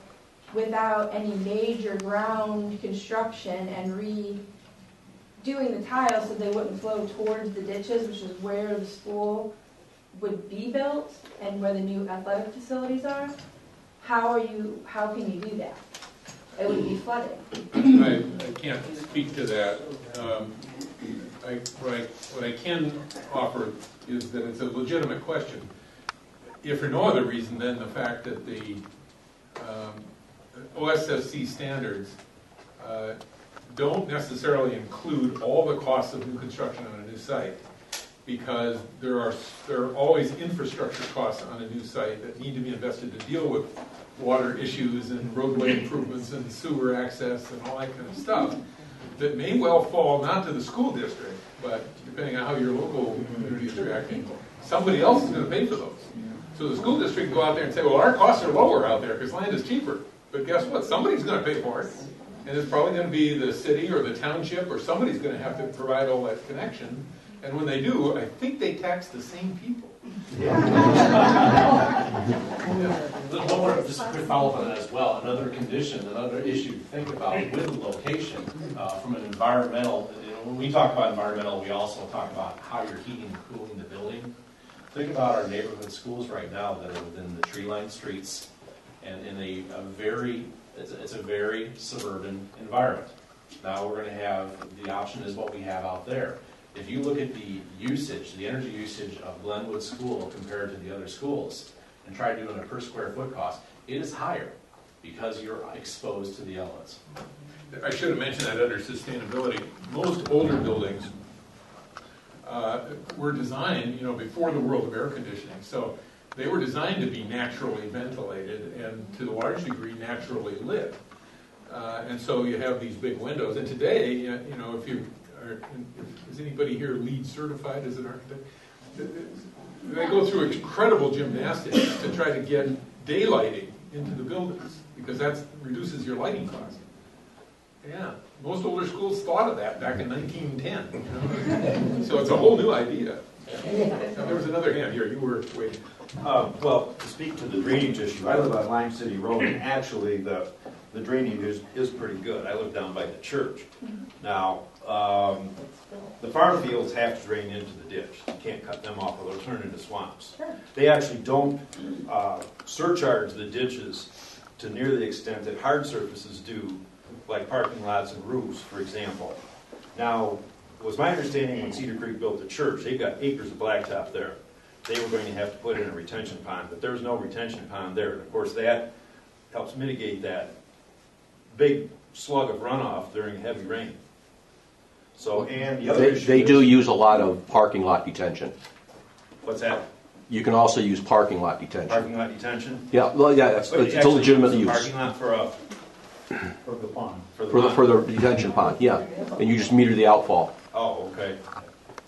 without any major ground construction and redoing the tiles so they wouldn't flow towards the ditches, which is where the school would be built and where the new athletic facilities are, how can you do that? It would be flooding. I can't speak to that. What I can offer is that it's a legitimate question. If for no other reason than the fact that the OSFC standards don't necessarily include all the costs of new construction on a new site, because there are always infrastructure costs on a new site that need to be invested to deal with water issues and roadway improvements and sewer access and all that kind of stuff. that may well fall not to the school district, but depending on how your local community is reacting, somebody else is going to pay for those. So the school district can go out there and say, well, our costs are lower out there because land is cheaper. But guess what? Somebody's going to pay for it. And it's probably going to be the city or the township, or somebody's going to have to provide all that connection. And when they do, I think they tax the same people. One more, just a quick follow-up on that as well. Another condition, another issue to think about with the location from an environmental, when we talk about environmental, we also talk about how you're heating and cooling the building. Think about our neighborhood schools right now that are within the tree-lined streets and in it's a very suburban environment. Now we're going to have, the option is what we have out there. If you look at the usage, the energy usage of Glenwood School compared to the other schools, and try doing a per square foot cost, it is higher because you're exposed to the elements. I should have mentioned that under sustainability. Most older buildings were designed, before the world of air conditioning. So they were designed to be naturally ventilated and to a large degree naturally lit. And so you have these big windows. And today, if you are, is anybody here LEED certified as an architect? They go through incredible gymnastics to try to get daylighting into the buildings because that reduces your lighting cost. Yeah, most older schools thought of that back in 1910. So it's a whole new idea. Now, there was another hand here. You were waiting. Well, to speak to the drainage issue, I live on Lime City Road, and actually the drainage is pretty good. I live down by the church. Now, the farm fields have to drain into the ditch. You can't cut them off or they'll turn into swamps. They actually don't surcharge the ditches to near the extent that hard surfaces do, like parking lots and roofs, for example. Now, it was my understanding when Cedar Creek built the church, they've got acres of blacktop there. They were going to have to put in a retention pond, but there's no retention pond there. And of course, that helps mitigate that big slug of runoff during heavy rain. So, and the other issue they do use a lot of parking lot detention. What's that? You can also use parking lot detention. Parking lot detention? Yeah, well, yeah, it's a legitimate use. Parking lot for the pond. For the detention pond, yeah. And you just meter the outfall. Oh, okay.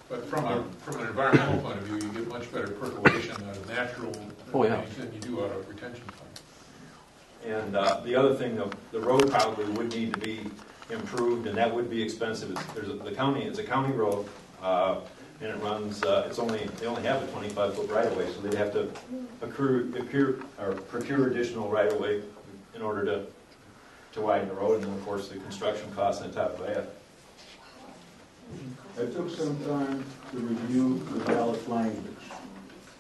But from an environmental point of view, you get much better percolation out of natural drainage than you do out of retention pond. And the other thing, the road probably would need to be improved, and that would be expensive. It's a county road, and it runs. They only have a 25-foot right of way, so they'd have to procure additional right of way in order to widen the road, and then of course the construction costs on top of that. I took some time to review the ballot language.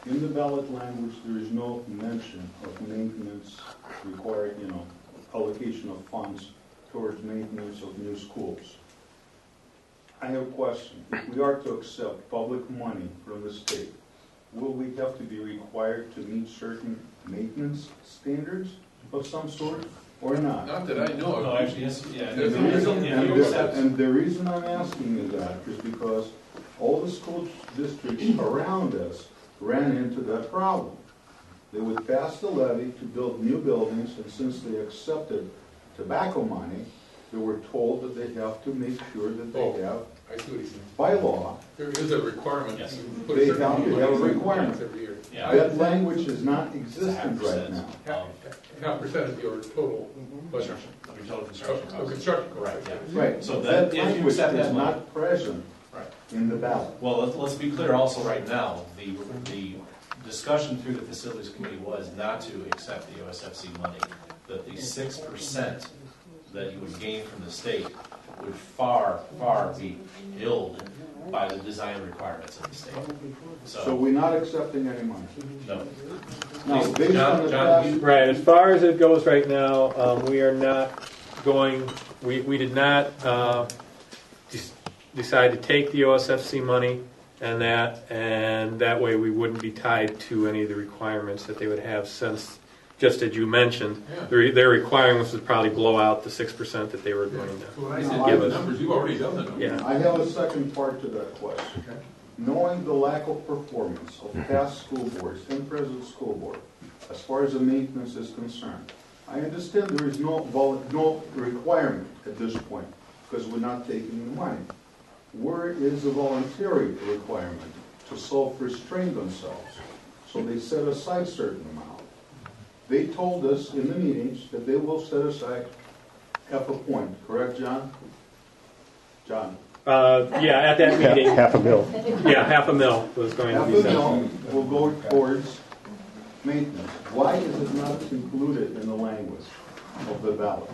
In the ballot language, there is no mention of maintenance required, allocation of funds towards maintenance of new schools. I have a question. If we are to accept public money from the state, will we have to be required to meet certain maintenance standards of some sort or not? Not that I know of. No, actually, yes. Yeah. And the reason I'm asking you that is because all the school districts around us ran into that problem. They would pass the levy to build new buildings, and since they accepted tobacco money, they were told that they have to make sure that they have, I see what he's saying. by law, There is a requirement. Yes. they have a requirement. Every year. Yeah. That language is not existent right now. Half percent of your total budget. Of your total construction cost. Construction. Right, yeah. Right, So that if you language accept that is money. not present Right. in the ballot. Well, let's be clear also right now, the discussion through the facilities committee was not to accept the OSFC money, that the 6% that you would gain from the state would far, far be filled by the design requirements of the state. So we're not accepting any money. No. Now, based on the past, Right, as far as it goes right now, we are not going, we did not decide to take the OSFC money and that way we wouldn't be tied to any of the requirements that they would have, since, just as you mentioned, their requirements would probably blow out the 6% that they were going to So when I said give the numbers, you've already done the numbers. Yeah. I have a second part to that question. Okay. Knowing the lack of performance of past school boards and present school board, as far as the maintenance is concerned, I understand there is no requirement at this point, because we're not taking the money. Where is the voluntary requirement to self-restrain themselves? So they set aside a certain amount. They told us in the meetings that they will set aside half a point, correct, John? John? Yeah, at that meeting. Half a mil. Yeah, $500,000 was going to be Half a set. mil will go towards maintenance. Why is it not included in the language of the ballot?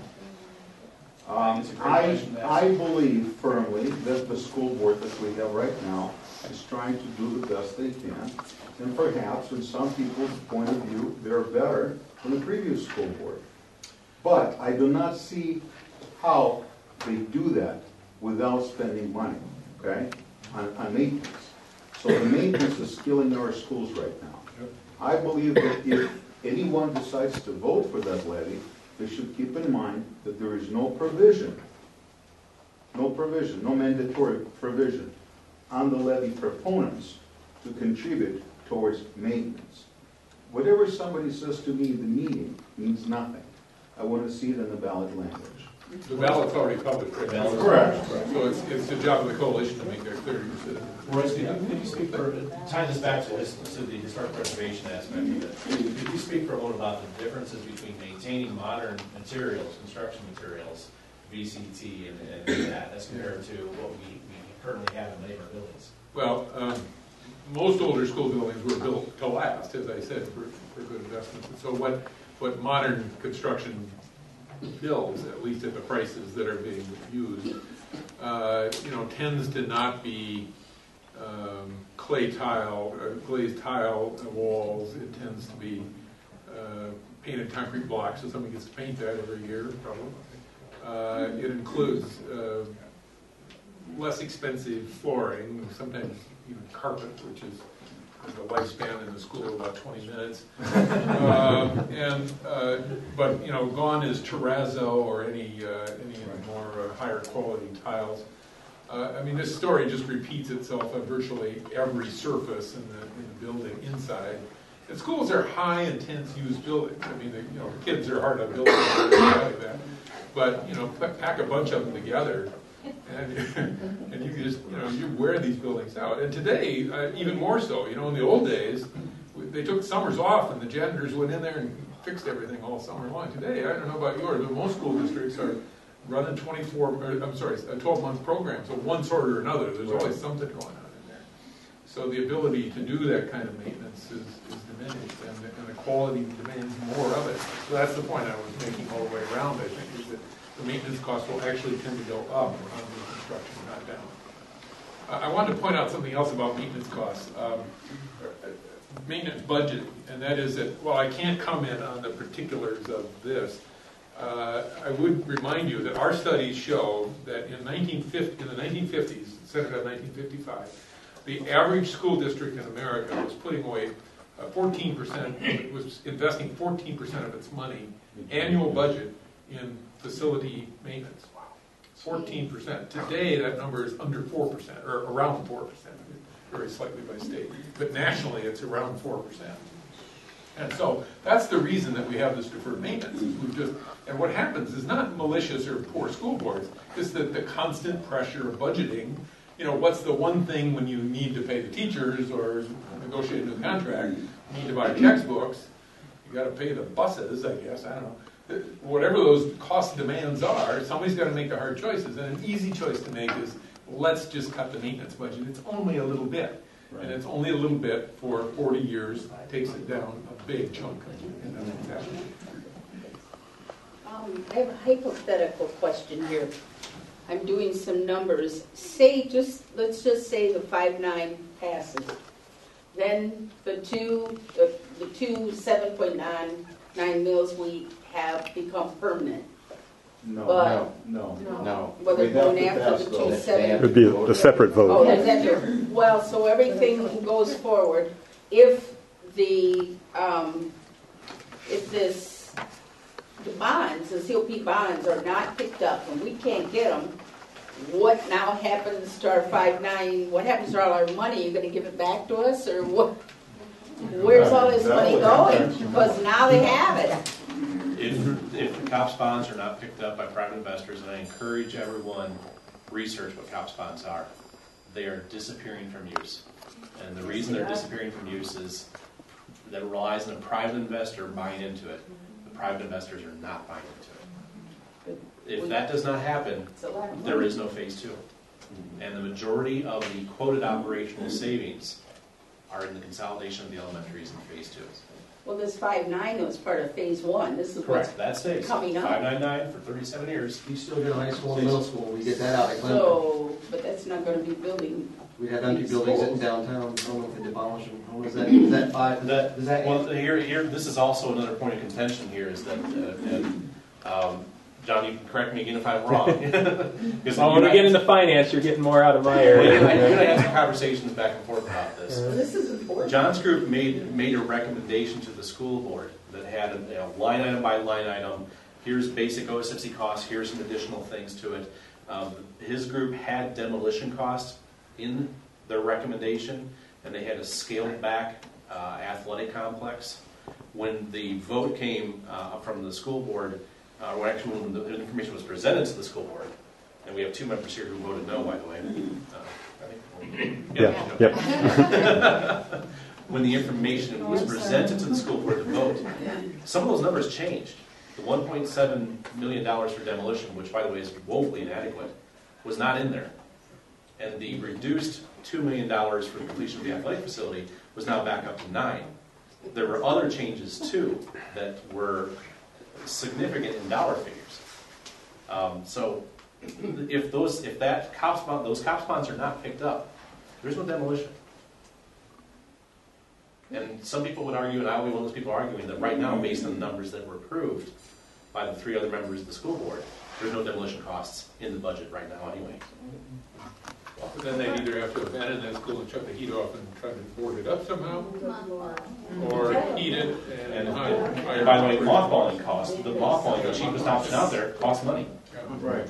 I believe firmly that the school board that we have right now is trying to do the best they can, and perhaps in some people's point of view, they're better than the previous school board. But I do not see how they do that without spending money, okay, on maintenance. So the maintenance is killing our schools right now. I believe that if anyone decides to vote for that levy, they should keep in mind that there is no provision, no mandatory provision on the levy proponents to contribute towards maintenance. Whatever somebody says to me in the meeting means nothing. I want to see it in the ballot language. The ballot's already published, right? Correct. So it's the job of the coalition to make that clear to your citizens. Royce, could you speak for, tying this back to the historic preservation aspect of it, could you speak for a moment about the differences between maintaining modern materials, construction materials, VCT, and that, as compared to what we currently have in labor buildings? Well, most older school buildings were built to last, as I said, for good investments. And so what modern construction builds, at least at the prices that are being used, tends to not be clay tile, glazed tile walls. It tends to be painted concrete blocks, so somebody gets to paint that every year, probably. It includes less expensive flooring, sometimes even carpet, which is the lifespan in the school of about 20 minutes. But gone is terrazzo or any more higher quality tiles. This story just repeats itself on virtually every surface in the building inside. And schools are high intense use buildings. The kids are hard on buildings like that. But pack a bunch of them together, and you just you wear these buildings out. And today, even more so. In the old days, they took summers off, and the janitors went in there and fixed everything all summer long. Today, I don't know about yours, but most school districts are running 12-month programs, so one sort or another. There's always something going on in there. So the ability to do that kind of maintenance is diminished, and the quality demands more of it. So that's the point I was making all the way around, I think, is that the maintenance costs will actually tend to go up on new construction, not down. I want to point out something else about maintenance costs. Maintenance budget, and that is that, while I can't comment on the particulars of this, I would remind you that our studies show that in the 1950s, centered on 1955, the average school district in America was putting away 14%, was investing 14% of its money, annual budget, in facility maintenance. 14%. Today, that number is under 4%, or around 4%, very slightly by state. But nationally, it's around 4%. And so that's the reason that we have this deferred maintenance. And what happens is not malicious or poor school boards, it's that the constant pressure of budgeting. What's the one thing when you need to pay the teachers or negotiate a new contract, you need to buy textbooks, you got to pay the buses, I guess, I don't know. Whatever those cost demands are, somebody's got to make the hard choices. And an easy choice to make is, let's just cut the maintenance budget. It's only a little bit. Right. And it's only a little bit for 40 years. It takes it down a big chunk. And that's exactly. I have a hypothetical question here. I'm doing some numbers. Let's just say the 5.9 passes. Then the two 7.99 mills we have become permanent. No. Well, they're going after the 2.7. It would be a separate vote. Oh, is that true? Well, so everything goes forward. If the bonds, the COP bonds, are not picked up and we can't get them, what now happens to our 5.9? What happens to all our money? You're going to give it back to us, or what? Where's all this money going? Because now they have it. If the COPS bonds are not picked up by private investors, and I encourage everyone, research what COPS bonds are. They are disappearing from use. And the reason they're disappearing from use is that it relies on a private investor buying into it. The private investors are not buying into it. If that does not happen, there is no phase 2. And the majority of the quoted operational savings are in the consolidation of the elementaries in phase 2. Well, this 5.9 was part of phase 1. This is what's Correct. That stays. coming up. 599 for 37 years. You still get high school and middle school when we get that out. Like So, but that's not going to be building. we had empty buildings in downtown. I don't know if they demolish them. How is that? Is that five? Does that Well, here, this is also another point of contention here is that, John, you can correct me again if I'm wrong. Well, when we get into finance, you're getting more out of my area. We're going to have some conversations back and forth about this. This is important. John's group made a recommendation to the school board that had a line item by line item. Here's basic OSFC costs. Here's some additional things to it. His group had demolition costs in their recommendation, and they had a scaled back athletic complex. When the vote came from the school board, or actually when the information was presented to the school board, and we have 2 members here who voted no, by the way. When the information was presented to the school board to vote, some of those numbers changed. The $1.7 million for demolition, which by the way is woefully inadequate, was not in there. And the reduced $2 million for the completion of the athletic facility was now back up to $9 million. There were other changes too that were significant in dollar figures. So if those COPS bonds are not picked up, there's no demolition. And some people would argue, and I'll be one of those people arguing, that right now, based on the numbers that were approved by the 3 other members of the school board, there's no demolition costs in the budget right now anyway. But then they'd either have to abandon that school and shut the heat off and try to board it up somehow, or heat it and hire. And by the way, mothballing costs, the mothballing, the cheapest option out there, costs money. Right.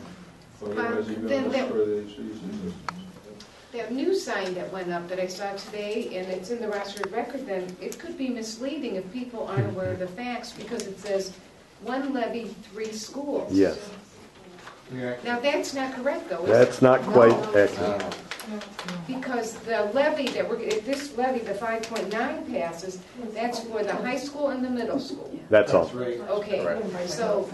That new sign that went up that I saw today, and it's in the Rossford Record, then it could be misleading if people aren't aware of the facts, because it says 1 levy, 3 schools. Yes. Now, that's not correct, though, is it? That's not quite accurate. Because the levy if this levy, the 5.9 passes, that's for the high school and the middle school. That's all. Okay, so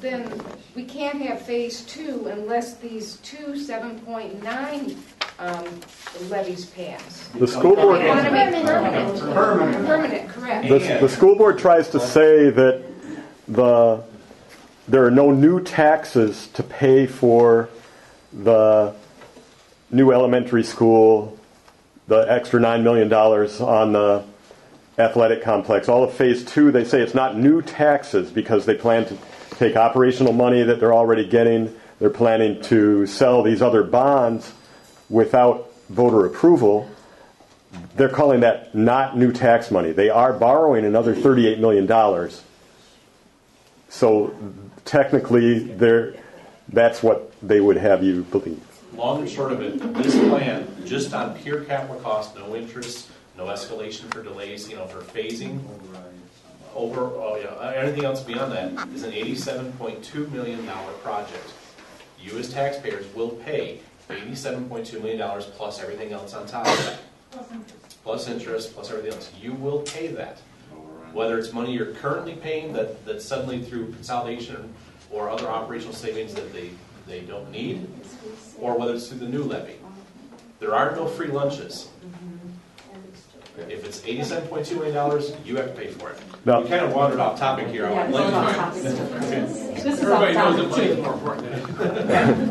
then we can't have phase 2 unless these 2 7.9 levies pass. The school board. They want to make permanent, correct. The school board tries to say that there are no new taxes to pay for the new elementary school, the extra $9 million on the athletic complex. All of phase 2, they say it's not new taxes because they plan to take operational money that they're already getting. They're planning to sell these other bonds without voter approval. They're calling that not new tax money. They are borrowing another $38 million. So technically, that's what they would have you believe. Long and short of it, this plan, just on pure capital cost, no interest, no escalation for delays, for phasing, anything else beyond that, is an $87.2 million project. You as taxpayers will pay $87.2 million plus everything else on top of that. Plus interest, plus everything else. You will pay that. Whether it's money you're currently paying that suddenly through consolidation or other operational savings that they don't need, or whether it's through the new levy. There are no free lunches. If it's $87.2 million, you have to pay for it. No. We kind of wandered off topic here. This is off topic too.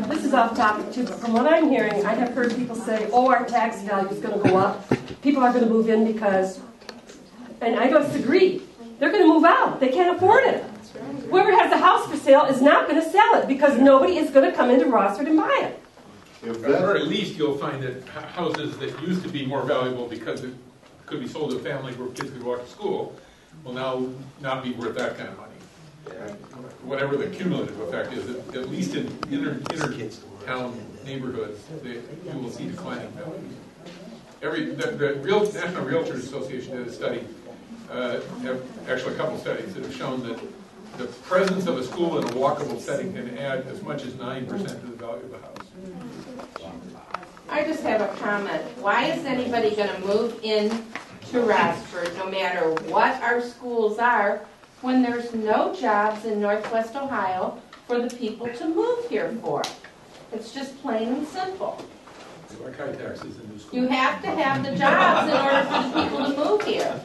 This is off topic too, but from what I'm hearing, I have heard people say, our tax value is going to go up. People are going to move in because, and I disagree. They're going to move out. They can't afford it. Whoever has a house for sale is not going to sell it because nobody is going to come into Rossford and buy it. At the very least, you'll find that houses that used to be more valuable because it could be sold to a family where kids could walk to school will now not be worth that kind of money. Whatever the cumulative effect is, at least in inner town neighborhoods, you will see declining values. The National Realtors Association did a study have actually a couple studies that have shown that the presence of a school in a walkable setting can add as much as 9% to the value of the house. I just have a comment. Why is anybody going to move in to Rossford, no matter what our schools are, when there's no jobs in Northwest Ohio for the people to move here for? It's just plain and simple. Like high taxes in new schools. You have to have the jobs in order for the people to move here.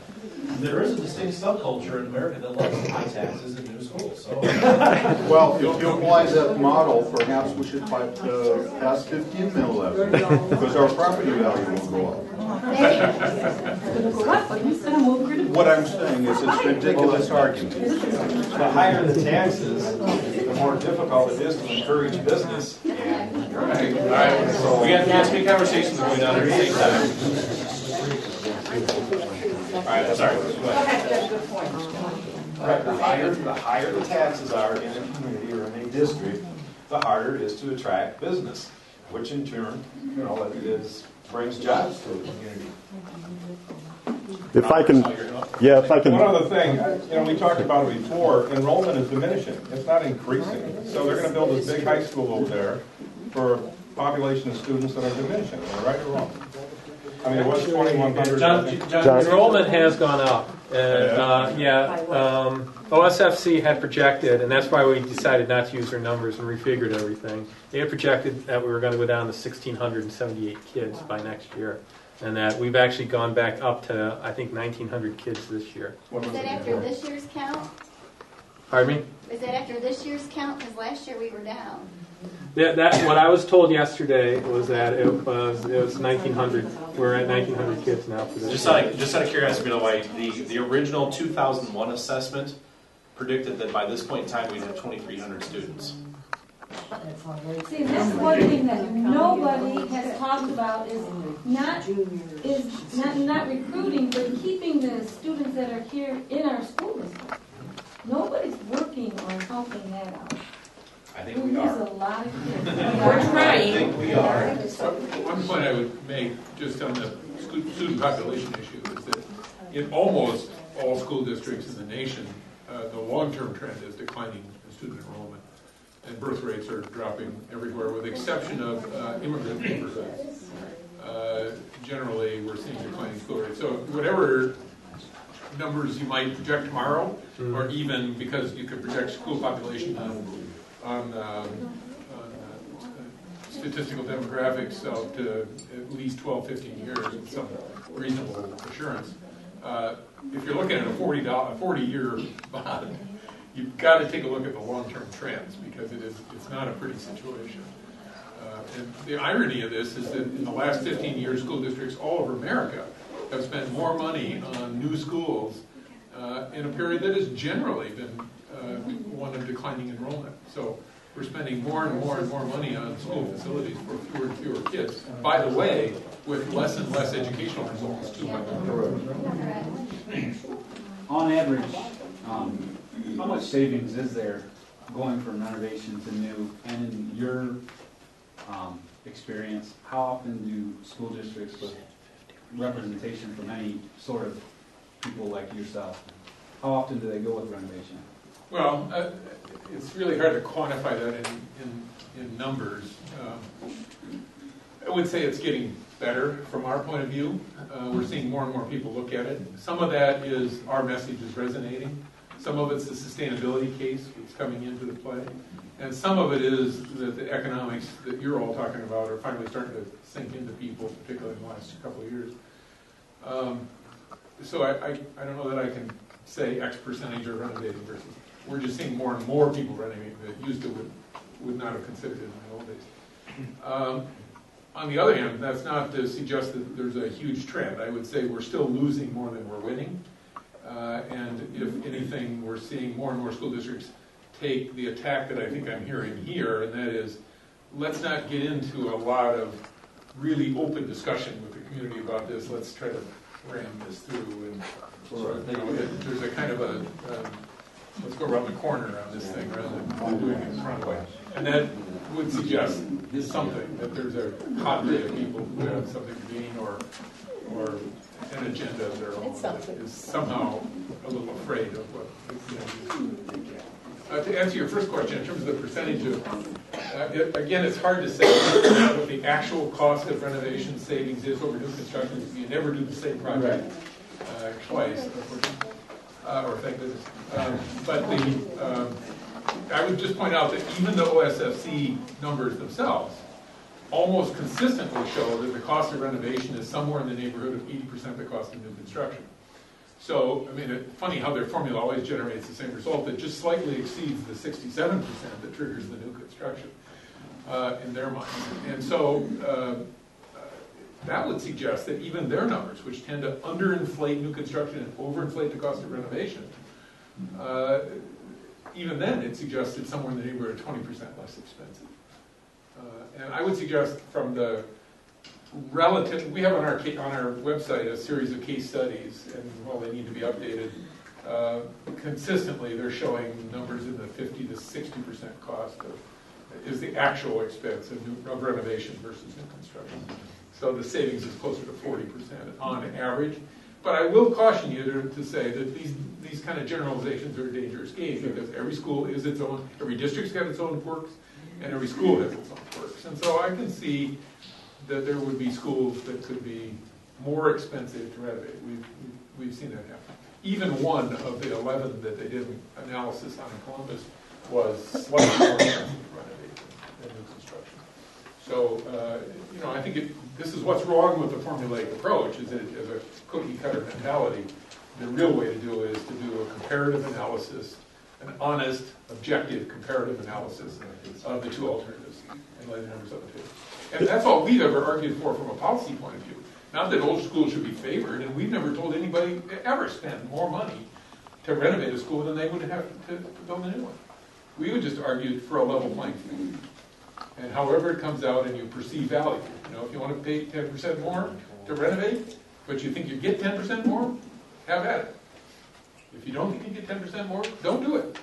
There is a distinct subculture in America that loves high taxes and new schools. So. Well, if you apply that model, perhaps we should pass 15 mil levy, because our property value will go up. What I'm saying is it's a ridiculous argument. The higher the taxes, the more difficult it is to encourage business. And All right. So we got three conversations going on at the same time. All right, sorry. Go ahead. Right, the higher the taxes are in a community or in a district, the harder it is to attract business, which in turn, brings jobs to the community. If I can. One other thing, we talked about it before, enrollment is diminishing. It's not increasing. So they're going to build this big high school over there for a population of students that are diminishing. Am I right or wrong? I mean, it was 2,100. John, enrollment has gone up. OSFC had projected, and that's why we decided not to use their numbers and refigured everything. They had projected that we were going to go down to 1,678 kids by next year, and that we've actually gone back up to, I think, 1,900 kids this year. Is that after this year's count? Pardon me? Is that after this year's count? Because last year we were down. That what I was told yesterday was that it was 1,900. We're at 1,900 kids now for this. Just out of curiosity, White, the original 2001 assessment predicted that by this point in time we'd have 2,300 students. See, this is one thing that nobody has talked about is not recruiting, but keeping the students that are here in our schools. Nobody's working on helping that out. I think we are. There's a lot of kids. We're trying. I think we are. One point I would make just on the student population issue is that in almost all school districts in the nation, the long-term trend is declining in student enrollment. And birth rates are dropping everywhere, with the exception of immigrant neighborhoods. Generally, we're seeing declining school rates. So whatever numbers you might project tomorrow, or even because you could project school population on statistical demographics out to at least 12, 15 years with some reasonable assurance. If you're looking at a 40-year bond, you've got to take a look at the long-term trends, because it's not a pretty situation. And the irony of this is that in the last 15 years, school districts all over America have spent more money on new schools in a period that has generally been one of declining enrollment. So we're spending more and more and more money on school facilities for fewer and fewer kids. By the way, with less and less educational results too. On average, how much savings is there going from renovation to new? And in your experience, how often do school districts with representation from any sort of people like yourself, how often do they go with renovation? Well, it's really hard to quantify that in numbers. I would say it's getting better from our point of view. We're seeing more and more people look at it. Some of that is our message is resonating. Some of it's the sustainability case that's coming into the play. And some of it is that the economics that you're all talking about are finally starting to sink into people, particularly in the last couple of years. So I don't know that I can say X percentage are renovating versus. We're just seeing more and more people renovating that used to would not have considered it in the old days. On the other hand, that's not to suggest that there's a huge trend. I would say we're still losing more than we're winning. And if anything, we're seeing more and more school districts take the attack that I think I'm hearing here, and that is, let's not get into a lot of really open discussion with the community about this. Let's try to ram this through. And there's a kind of a let's go around the corner on this thing rather than doing it in front of it. And that would suggest something, that there's a cadre of people who have something to gain or or an agenda of their own that is somehow a little afraid of what the community is. To answer your first question, in terms of the percentage of, again, it's hard to say what the actual cost of renovation savings is over new construction. You never do the same project twice, or thank goodness. But I would just point out that even the OSFC numbers themselves almost consistently show that the cost of renovation is somewhere in the neighborhood of 80% of the cost of new construction. So, I mean, it's funny how their formula always generates the same result that just slightly exceeds the 67% that triggers the new construction in their minds. And so that would suggest that even their numbers, which tend to underinflate new construction and overinflate the cost of renovation, even then it suggests it's somewhere in the neighborhood of 20% less expensive. And I would suggest from the relative, we have on our website a series of case studies, and while they need to be updated, consistently they're showing numbers in the 50 to 60% cost is the actual expense of renovation versus new construction. So the savings is closer to 40% on average. But I will caution you to say that these kind of generalizations are a dangerous game, because every school is its own, every district's got its own quirks, and every school has its own quirks. And so I can see that there would be schools that could be more expensive to renovate. We've seen that happen. Even one of the 11 that they did an analysis on in Columbus was slightly more expensive to renovate than new construction. So, I think this is what's wrong with the formulaic approach, is that as a cookie-cutter mentality, the real way to do it is to do a comparative analysis, an honest, objective comparative analysis of the two alternatives, and lay the numbers on the table. And that's all we've ever argued for from a policy point of view. Not that old schools should be favored, and we've never told anybody to ever spend more money to renovate a school than they would have to build a new one. We would just argue for a level playing field. And however it comes out and you perceive value, if you want to pay 10% more to renovate, but you think you get 10% more, have at it. If you don't think you get 10% more, don't do it.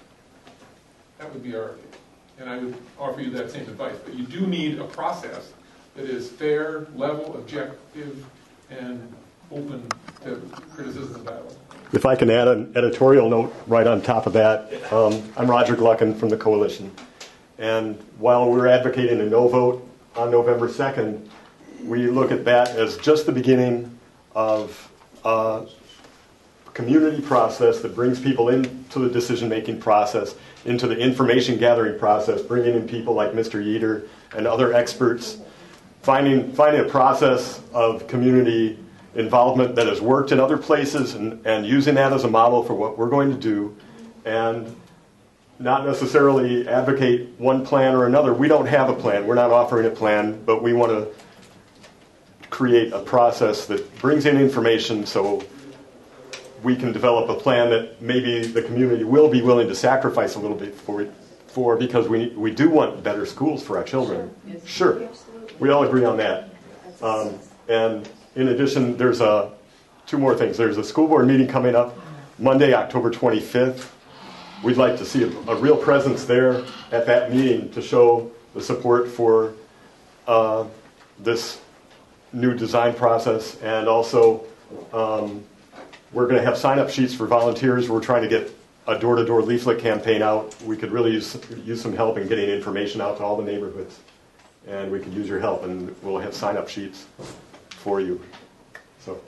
That would be our argument. And I would offer you that same advice. But you do need a process that is fair, level, objective, and open to criticism and dialogue. If I can add an editorial note right on top of that, I'm Roger Gluckin from the Coalition. And while we're advocating a no vote on November 2nd, we look at that as just the beginning of a community process that brings people into the decision-making process, into the information-gathering process, bringing in people like Mr. Yeater and other experts, finding a process of community involvement that has worked in other places and using that as a model for what we're going to do, and not necessarily advocate one plan or another. We don't have a plan. We're not offering a plan, but we want to create a process that brings in information so we can develop a plan that maybe the community will be willing to sacrifice a little bit for because we do want better schools for our children. Sure. We all agree on that. And in addition, there's two more things. There's a school board meeting coming up Monday, October 25th. We'd like to see a real presence there at that meeting to show the support for this new design process. And also, we're going to have sign-up sheets for volunteers. We're trying to get a door-to-door leaflet campaign out. We could really use some help in getting information out to all the neighborhoods. And we could use your help, and we'll have sign-up sheets for you. So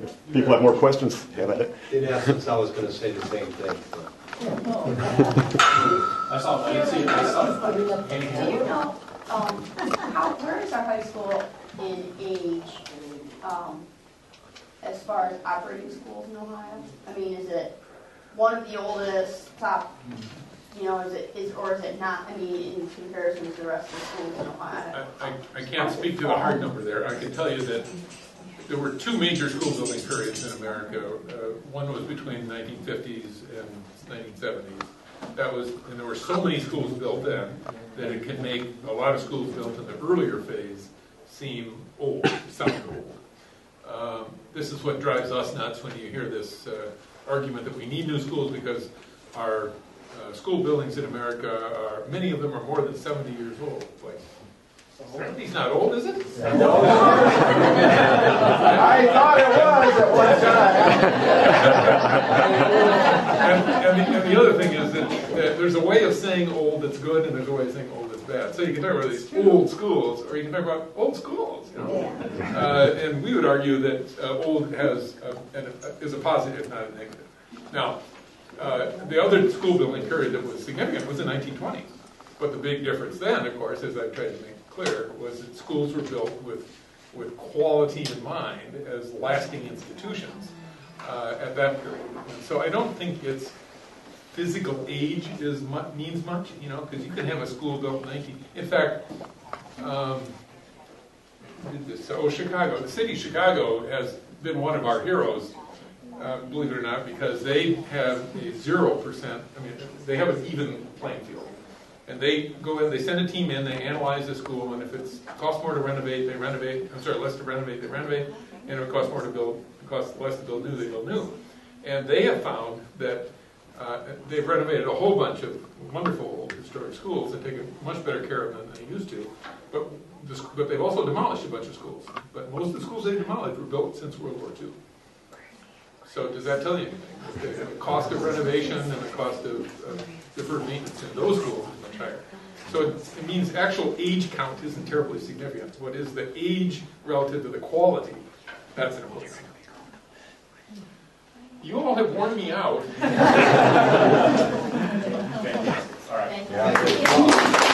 if people have more questions, have at it. In essence, I was going to say the same thing. I saw Do you know, where is our high school in age as far as operating schools in Ohio? I mean, is it one of the oldest, top, or is it not, in comparison to the rest of the schools in Ohio? I can't speak to the hard number there. I can tell you that there were two major school building periods in America. One was between the 1950s and 1970s. And there were so many schools built then that it can make a lot of schools built in the earlier phase seem old, sound old. This is what drives us nuts when you hear this argument that we need new schools because our school buildings in America many of them are more than 70 years old. Like He's not old, is it? I thought it was at one time. and the other thing is that there's a way of saying old that's good, and there's a way of saying old that's bad. So you can talk about these old schools, or you can talk about old schools. You know? And we would argue that old is a positive, not a negative. Now, the other school building period that was significant was the 1920s. But the big difference then, of course, as I've tried to make clear, was that schools were built with quality in mind as lasting institutions at that period. And so I don't think it's physical age means much, you know, because you can have a school built in 19... In fact, Chicago, the city of Chicago has been one of our heroes, believe it or not, because they have a 0%, I mean, they have an even playing field. And they go in, they send a team in, they analyze the school, and if it costs more to renovate, they renovate. I'm sorry, less to renovate, they renovate. And if it costs more to build, it costs less to build new, they build new. And they have found that they've renovated a whole bunch of wonderful old historic schools that take much better care of them than they used to. But they've also demolished a bunch of schools. But most of the schools they demolished were built since World War II. So does that tell you anything? The cost of renovation and the cost of deferred maintenance in those schools is much higher. So it means actual age count isn't terribly significant. What is the age relative to the quality? That's an important thing. You all have worn me out. All right.